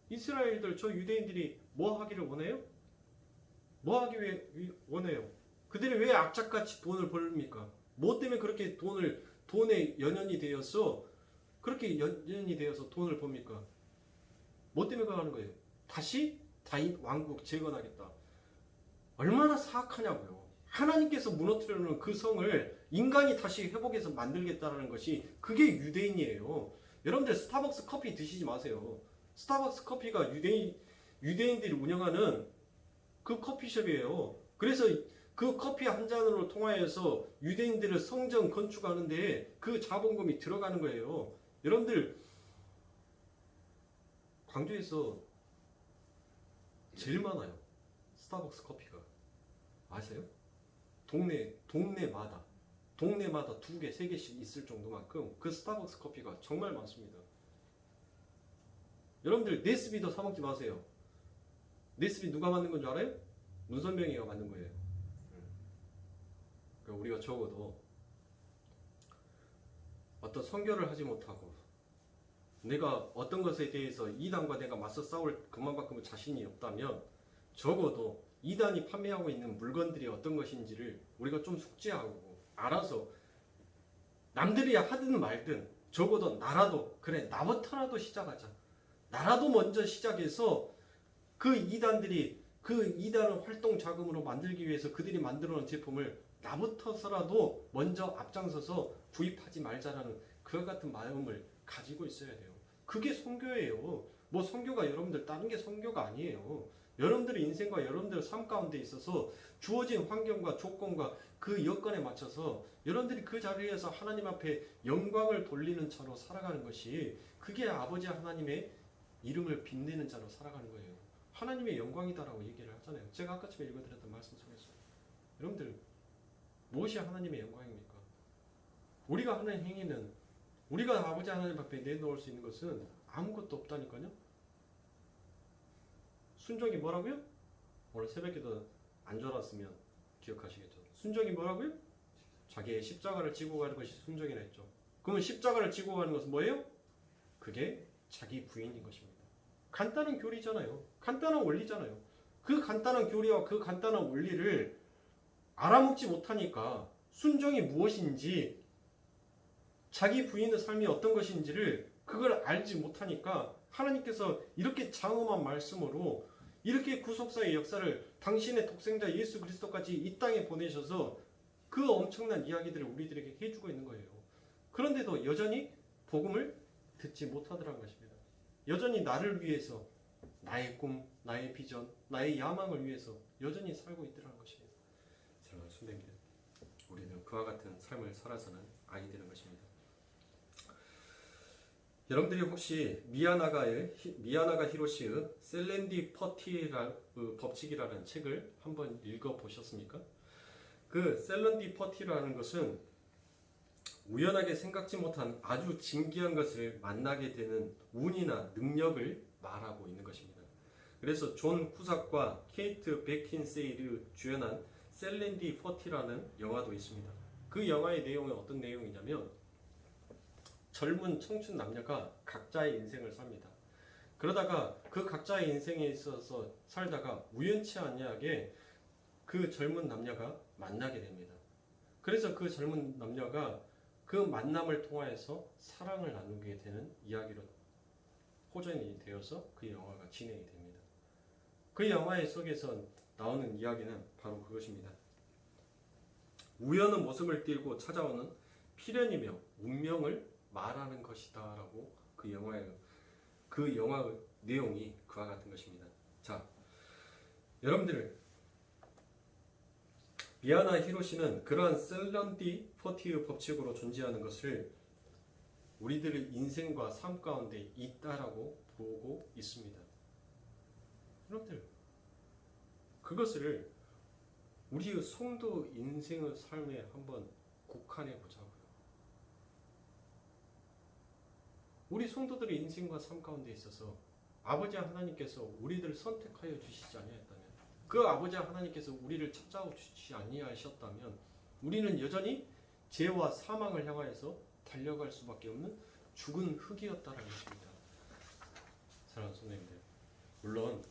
S1: 이스라엘들 저 유대인들이 뭐 하기를 원해요? 뭐 하기 원해요? 그들이 왜 악착같이 돈을 벌립니까? 뭐 때문에 그렇게 돈에 연연이 되어서 그렇게 연연이 되어서 돈을 법니까? 뭐 때문에 그거 하는 거예요? 다시 다윗 왕국 재건하겠다. 얼마나 사악하냐고요. 하나님께서 무너뜨려 놓은 그 성을 인간이 다시 회복해서 만들겠다는 것이 그게 유대인이에요. 여러분들 스타벅스 커피 드시지 마세요. 스타벅스 커피가 유대인들이 운영하는 그 커피숍이에요. 그래서 그 커피 한 잔으로 통하여서 유대인들을 성전 건축하는데 그 자본금이 들어가는 거예요. 여러분들 광주에서 제일 많아요. 스타벅스 커피가. 아세요? 동네마다 2개, 3개씩 있을 정도만큼 그 스타벅스 커피가 정말 많습니다. 여러분들 네스비도 사 먹지 마세요. 네스비 누가 만든 건 줄 알아요? 문선명이가 만든 거예요. 그러니까 우리가 적어도 어떤 선교를 하지 못하고 내가 어떤 것에 대해서 이단과 내가 맞서 싸울 그만큼의 자신이 없다면 적어도 이단이 판매하고 있는 물건들이 어떤 것인지를 우리가 좀 숙지하고 알아서 남들이 하든 말든 적어도 나라도 그래 나부터라도 시작하자. 나라도 먼저 시작해서 그 이단들이 그 이단을 활동 자금으로 만들기 위해서 그들이 만들어 놓은 제품을 나부터서라도 먼저 앞장서서 구입하지 말자라는 그와 같은 마음을 가지고 있어야 돼요. 그게 선교예요. 뭐 선교가 여러분들 다른 게 선교가 아니에요. 여러분들의 인생과 여러분들의 삶 가운데 있어서 주어진 환경과 조건과 그 여건에 맞춰서 여러분들이 그 자리에서 하나님 앞에 영광을 돌리는 자로 살아가는 것이 그게 아버지 하나님의 이름을 빛내는 자로 살아가는 거예요. 하나님의 영광이다라고 얘기를 하잖아요. 제가 아까쯤에 읽어드렸던 말씀 속에서 여러분들 무엇이 하나님의 영광입니까? 우리가 하는 행위는 우리가 아버지 하나님 앞에 내놓을 수 있는 것은 아무것도 없다니까요. 순종이 뭐라고요? 오늘 새벽에도 안 졸았으면 기억하시겠죠. 순종이 뭐라고요? 자기의 십자가를 지고 가는 것이 순종이라 했죠. 그러면 십자가를 지고 가는 것은 뭐예요? 그게 자기 부인인 것입니다. 간단한 교리잖아요. 간단한 원리잖아요. 그 간단한 교리와 그 간단한 원리를 알아먹지 못하니까 순종이 무엇인지 자기 부인의 삶이 어떤 것인지를 그걸 알지 못하니까 하나님께서 이렇게 장엄한 말씀으로 이렇게 구속사의 역사를 당신의 독생자 예수 그리스도까지 이 땅에 보내셔서 그 엄청난 이야기들을 우리들에게 해주고 있는 거예요. 그런데도 여전히 복음을 듣지 못하더라는 것입니다. 여전히 나를 위해서 나의 꿈, 나의 비전, 나의 야망을 위해서 여전히 살고 있더라는 것입니다. 사랑하는 순대님들, 우리는 그와 같은 삶을 살아서는 아니 되는 것입니다. 여러분들이 혹시 미야나가 히로시의 셀렌디퍼티 법칙이라는 책을 한번 읽어보셨습니까? 그 셀렌디퍼티라는 것은 우연하게 생각지 못한 아주 진귀한 것을 만나게 되는 운이나 능력을 말하고 있는 것입니다. 그래서 존 쿠삭과 케이트 베킨세일이 주연한 셀렌디퍼티라는 영화도 있습니다. 그 영화의 내용은 어떤 내용이냐면 젊은 청춘 남녀가 각자의 인생을 삽니다. 그러다가 그 각자의 인생에 있어서 살다가 우연치 않게 그 젊은 남녀가 만나게 됩니다. 그래서 그 젊은 남녀가 그 만남을 통하여서 사랑을 나누게 되는 이야기로 호전이 되어서 그 영화가 진행이 됩니다. 그 영화의 속에서 나오는 이야기는 바로 그것입니다. 우연한 모습을 띠고 찾아오는 필연이며 운명을 말하는 것이다 라고 그 영화 내용이 그와 같은 것입니다. 자, 여러분들 미야나 히로시는 그러한 셀렌디퍼티의 법칙으로 존재하는 것을 우리들의 인생과 삶 가운데 있다라고 보고 있습니다. 여러분들 그것을 우리의 성도 인생의 삶에 한번 국한해 보자고요. 우리 성도들의 인생과 삶 가운데 있어서 아버지 하나님께서 우리들을 선택하여 주시지 아니하였다면, 그 아버지 하나님께서 우리를 찾아오시지 아니하셨다면 우리는 여전히 죄와 사망을 향하여서 달려갈 수밖에 없는 죽은 흙이었다라는 것입니다. 사랑하는 성도님들, 물론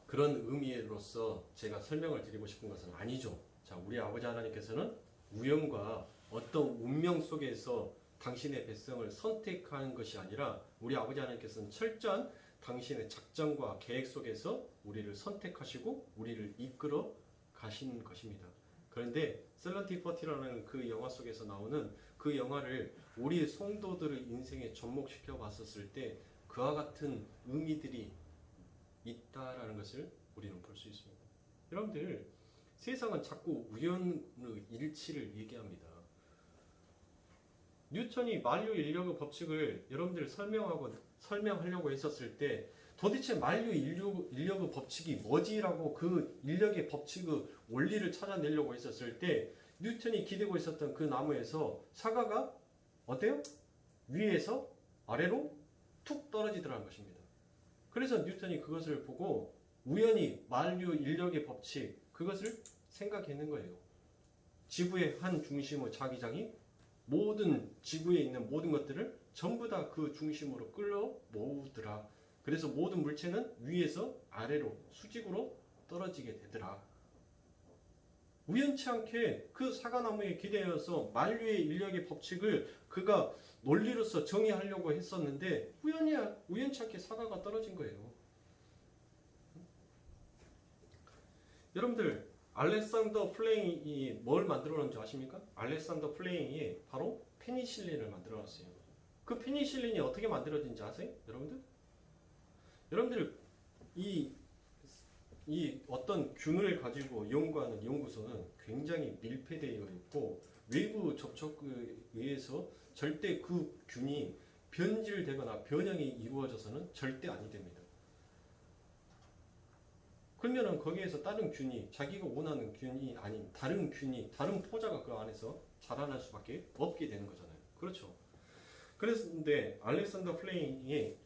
S1: 그런 의미로서 제가 설명을 드리고 싶은 것은 아니죠. 자, 우리 아버지 하나님께서는 우연과 어떤 운명 속에서 당신의 백성을 선택하는 것이 아니라 우리 아버지 하나님께서는 철저한 당신의 작전과 계획 속에서 우리를 선택하시고 우리를 이끌어 가신 것입니다. 그런데 셀렌디퍼티라는 그 영화 속에서 나오는 그 영화를 우리 성도들의 인생에 접목시켜 봤었을 때 그와 같은 의미들이 있다라는 것을 우리는 볼 수 있습니다. 여러분들, 세상은 자꾸 우연의 일치를 얘기합니다. 뉴턴이 만유 인력의 법칙을 여러분들 설명하려고 했었을 때 도대체 만유 인력의 법칙이 뭐지라고 그 인력의 법칙의 원리를 찾아내려고 했었을 때 뉴턴이 기대고 있었던 그 나무에서 사과가 어때요? 위에서 아래로 툭 떨어지더라는 것입니다. 그래서 뉴턴이 그것을 보고 우연히 만유 인력의 법칙, 그것을 생각했는 거예요. 지구의 한 중심의 자기장이 모든 지구에 있는 모든 것들을 전부 다 그 중심으로 끌어 모으더라. 그래서 모든 물체는 위에서 아래로 수직으로 떨어지게 되더라. 우연치 않게 그 사과나무에 기대어서 만유의 인력의 법칙을 그가 논리로서 정의하려고 했었는데 우연치 않게 사과가 떨어진 거예요. 여러분들, 알렉산더 플레밍이 뭘 만들어 놓은 줄 아십니까? 알렉산더 플레밍이 바로 페니실린을 만들어 놨어요. 그 페니실린이 어떻게 만들어진지 아세요? 여러분들? 이, 이 어떤 균을 가지고 연구하는 연구소는 굉장히 밀폐되어 있고 외부 접촉에 의해서 절대 그 균이 변질되거나 변형이 이루어져서는 절대 아니 됩니다. 그러면은 거기에서 다른 균이 자기가 원하는 균이 아닌 다른 균이 다른 포자가 그 안에서 자라날 수밖에 없게 되는 거잖아요. 그렇죠. 그랬는데 알렉산더 플레밍이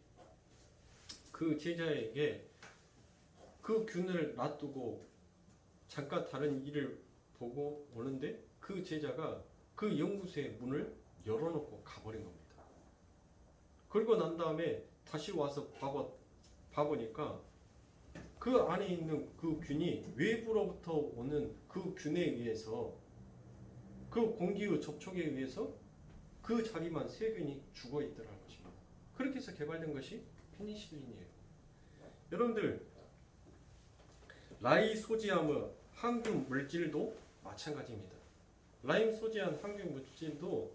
S1: 그 제자에게 그 균을 놔두고 잠깐 다른 일을 보고 오는데 그 제자가 그 연구소의 문을 열어놓고 가버린 겁니다. 그리고 난 다음에 다시 와서 봐보니까 그 안에 있는 그 균이 외부로부터 오는 그 균에 의해서 그 공기의 접촉에 의해서 그 자리만 세균이 죽어 있더라는 것입니다. 그렇게 해서 개발된 것이 페니실린이에요. 여러분들 라이소지암의 항균 물질도 마찬가지입니다. 라이소지암 항균 물질도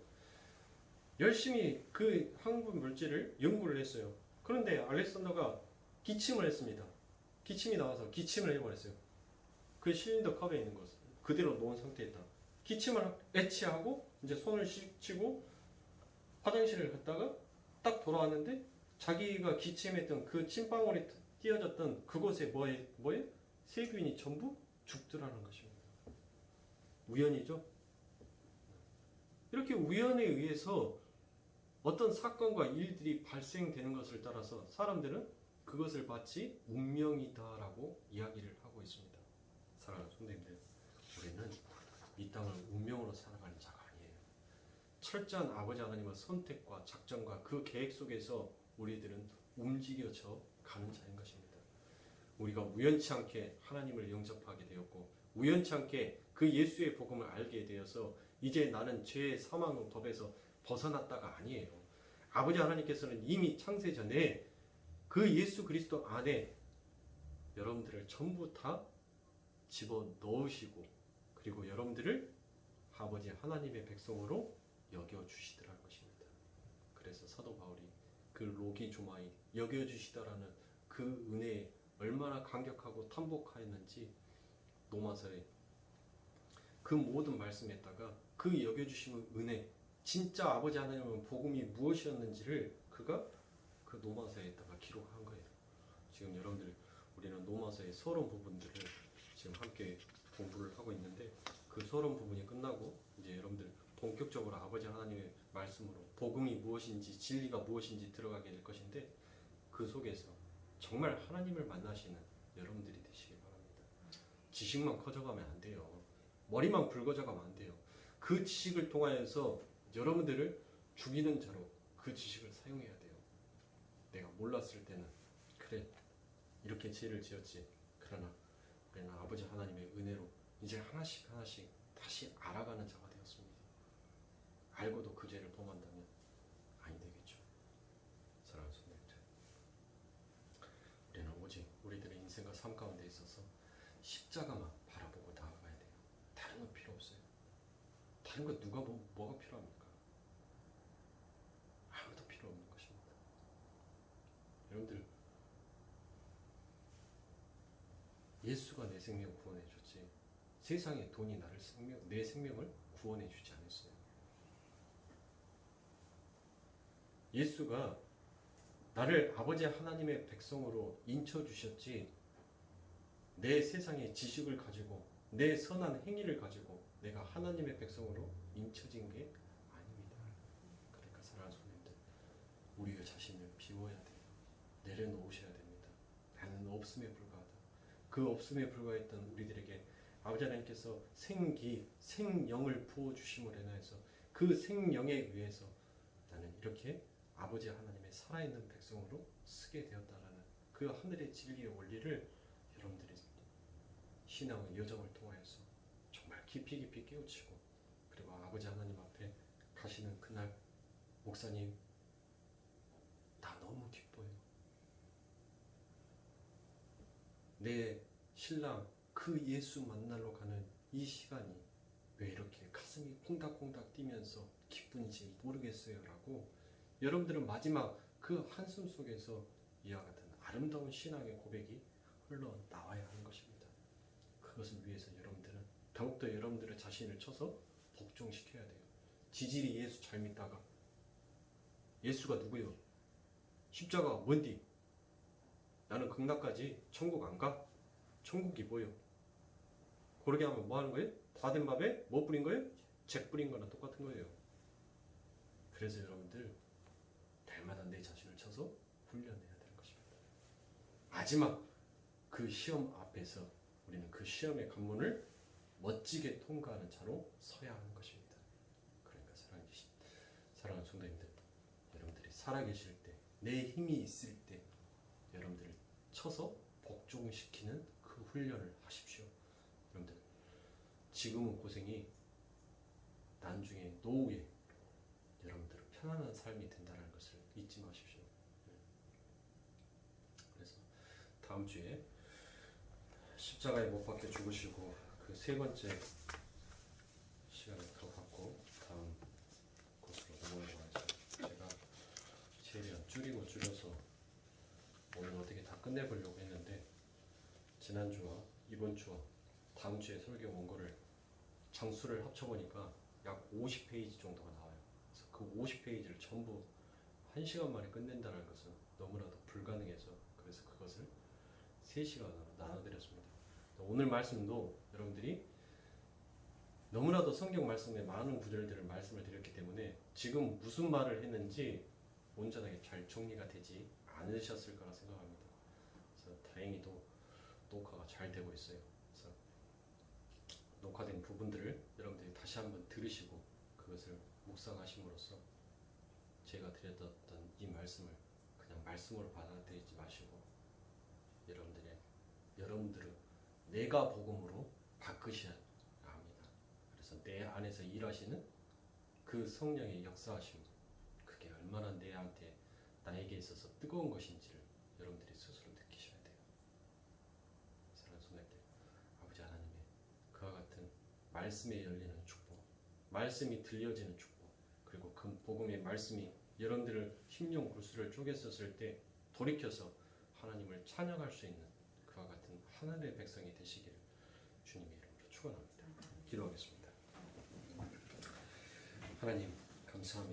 S1: 열심히 그 항균 물질을 연구를 했어요. 그런데 알렉산더가 기침을 했습니다. 기침이 나와서 기침을 해버렸어요. 그 실린더 컵에 있는 것을 그대로 놓은 상태에다 기침을 애치하고 이제 손을 씻고 화장실을 갔다가 딱 돌아왔는데 자기가 기침했던 그 침방울이 띄어졌던 그곳에 뭐에 세균이 전부 죽더라는 것입니다. 우연이죠? 이렇게 우연에 의해서 어떤 사건과 일들이 발생되는 것을 따라서 사람들은 그것을 마치 운명이다라고 이야기를 하고 있습니다. 사랑하는 성도님들, 우리는 이 땅을 운명으로 살아가는 자가 아니에요. 철저한 아버지 하나님의 선택과 작전과 그 계획 속에서 우리들은 움직여져 가는 자인 것입니다. 우리가 우연치 않게 하나님을 영접하게 되었고 우연치 않게 그 예수의 복음을 알게 되어서 이제 나는 죄의 사망의 법에서 벗어났다가 아니에요. 아버지 하나님께서는 이미 창세 전에 그 예수 그리스도 안에 여러분들을 전부 다 집어넣으시고 그리고 여러분들을 아버지 하나님의 백성으로 여겨주시더라는 것입니다. 그래서 사도 바울이 그 로기조마이 여겨주시다라는 그 은혜에 얼마나 감격하고 탐복하였는지 로마서에 그 모든 말씀에다가 그 여겨주심의 은혜, 진짜 아버지 하나님의 복음이 무엇이었는지를 그가 그 로마서에다가 기록한 거예요. 지금 여러분들 우리는 로마서의 서론 부분들을 지금 함께 공부를 하고 있는데 그 서론 부분이 끝나고 이제 여러분들 본격적으로 아버지 하나님의 말씀으로 복음이 무엇인지 진리가 무엇인지 들어가게 될 것인데 그 속에서 정말 하나님을 만나시는 여러분들이 되시기 바랍니다. 지식만 커져가면 안 돼요. 머리만 굵어져가면 안 돼요. 그 지식을 통하여서 여러분들을 죽이는 자로 그 지식을 사용해야 돼요. 내가 몰랐을 때는 그래 이렇게 죄를 지었지. 그러나 우리는 아버지 하나님의 은혜로 이제 하나씩 다시 알아가는 자가 되었습니다. 알고도 그 죄를 범한다면 아니 되겠죠. 사랑하는 성도님들, 우리는 오직 우리들의 인생과 삶 가운데 있어서 십자가만 바라보고 나아가야 돼요. 다른 건 필요 없어요. 다른 건 누가 뭐가 필요합니까? 아무도 필요 없는 것입니다. 여러분들 예수가 내 생명을 구원해 줬지 세상의 돈이 내 생명을 구원해 주지 않았어요. 예수가 나를 아버지 하나님의 백성으로 인쳐 주셨지 내 세상의 지식을 가지고 내 선한 행위를 가지고 내가 하나님의 백성으로 인쳐진 게 아닙니다. 그러니까 사랑하는 성도님들, 우리의 자신을 비워야 돼요. 내려놓으셔야 됩니다. 나는 없음에 불과하다. 그 없음에 불과했던 우리들에게 아버지 하나님께서 생영을 부어주심을 인하여서 그 생영에 의해서 나는 이렇게 아버지 하나님의 살아있는 백성으로 쓰게 되었다라는 그 하늘의 진리의 원리를 여러분들이 신앙의 여정을 통하여서 정말 깊이 깨우치고 그리고 아버지 하나님 앞에 가시는 그날 목사님 나 너무 기뻐요. 내 신랑 그 예수 만나러 가는 이 시간이 왜 이렇게 가슴이 콩닥콩닥 뛰면서 기쁜지 모르겠어요 라고 여러분들은 마지막 그 한숨 속에서 이와 같은 아름다운 신앙의 고백이 흘러나와야 하는 것입니다. 그것을 위해서 여러분들은 더욱더 여러분들의 자신을 쳐서 복종시켜야 돼요. 지질이 예수 잘 믿다가 예수가 누구요? 십자가 뭔디? 나는 극락까지 천국 안 가? 천국이 뭐요? 그러게 하면 뭐 하는 거예요? 다 된 밥에 뭐 뿌린 거예요? 잭 뿌린 거나 똑같은 거예요. 그래서 여러분들 날마다 내 자신을 쳐서 훈련해야 되는 것입니다. 마지막 그 시험 앞에서 우리는 그 시험의 관문을 멋지게 통과하는 자로 서야 하는 것입니다. 그러니까 사랑하는 성도님들, 여러분들이 살아계실 때, 내 힘이 있을 때 여러분들을 쳐서 복종시키는 그 훈련을 하십시오. 여러분들 지금은 고생이 나중에 노후에 여러분들은 편안한 삶이 된다는 것을 잊지 마십시오. 그래서 다음 주에 십자가에 못 박혀 죽으시고 그 세 번째 시간을 더 갖고 다음 곳으로 넘어가야죠. 제가 최대한 줄여서 오늘 어떻게 다 끝내보려고 했는데 지난주와 이번 주와 다음 주에 설교 원고를 장수를 합쳐보니까 약 50페이지 정도가 나와요. 그래서 그 50페이지를 전부 1시간 만에 끝낸다는 것은 너무나도 불가능해서 그래서 그것을 3시간으로 나눠드렸습니다. 오늘 말씀도 여러분들이 너무나도 성경 말씀에 많은 구절들을 말씀을 드렸기 때문에 지금 무슨 말을 했는지 온전하게 잘 정리가 되지 않으셨을 거라 생각합니다. 그래서 다행히도 녹화가 잘 되고 있어요. 그래서 녹화된 부분들을 여러분들이 다시 한번 들으시고 그것을 묵상하심으로써 제가 드렸던 이 말씀을 그냥 말씀으로 받아들이지 마시고 여러분들은 내가 복음으로 바꾸셔야 합니다. 그래서 내 안에서 일하시는 그 성령의 역사하심, 그게 얼마나 나에게 있어서 뜨거운 것인지를 여러분들이 스스로 느끼셔야 돼요. 사랑하는 성도님들, 아버지 하나님의 그와 같은 말씀에 열리는 축복, 말씀이 들려지는 축복, 그리고 그 복음의 말씀이 여러분들을 심령 골수를 쪼갰었을 때 돌이켜서 하나님을 찬양할 수 있는 그와 같은 하나님의 백성이 되시기를 주님의 이름으로 축원합니다. 기도하겠습니다. 하나님 감사합니다.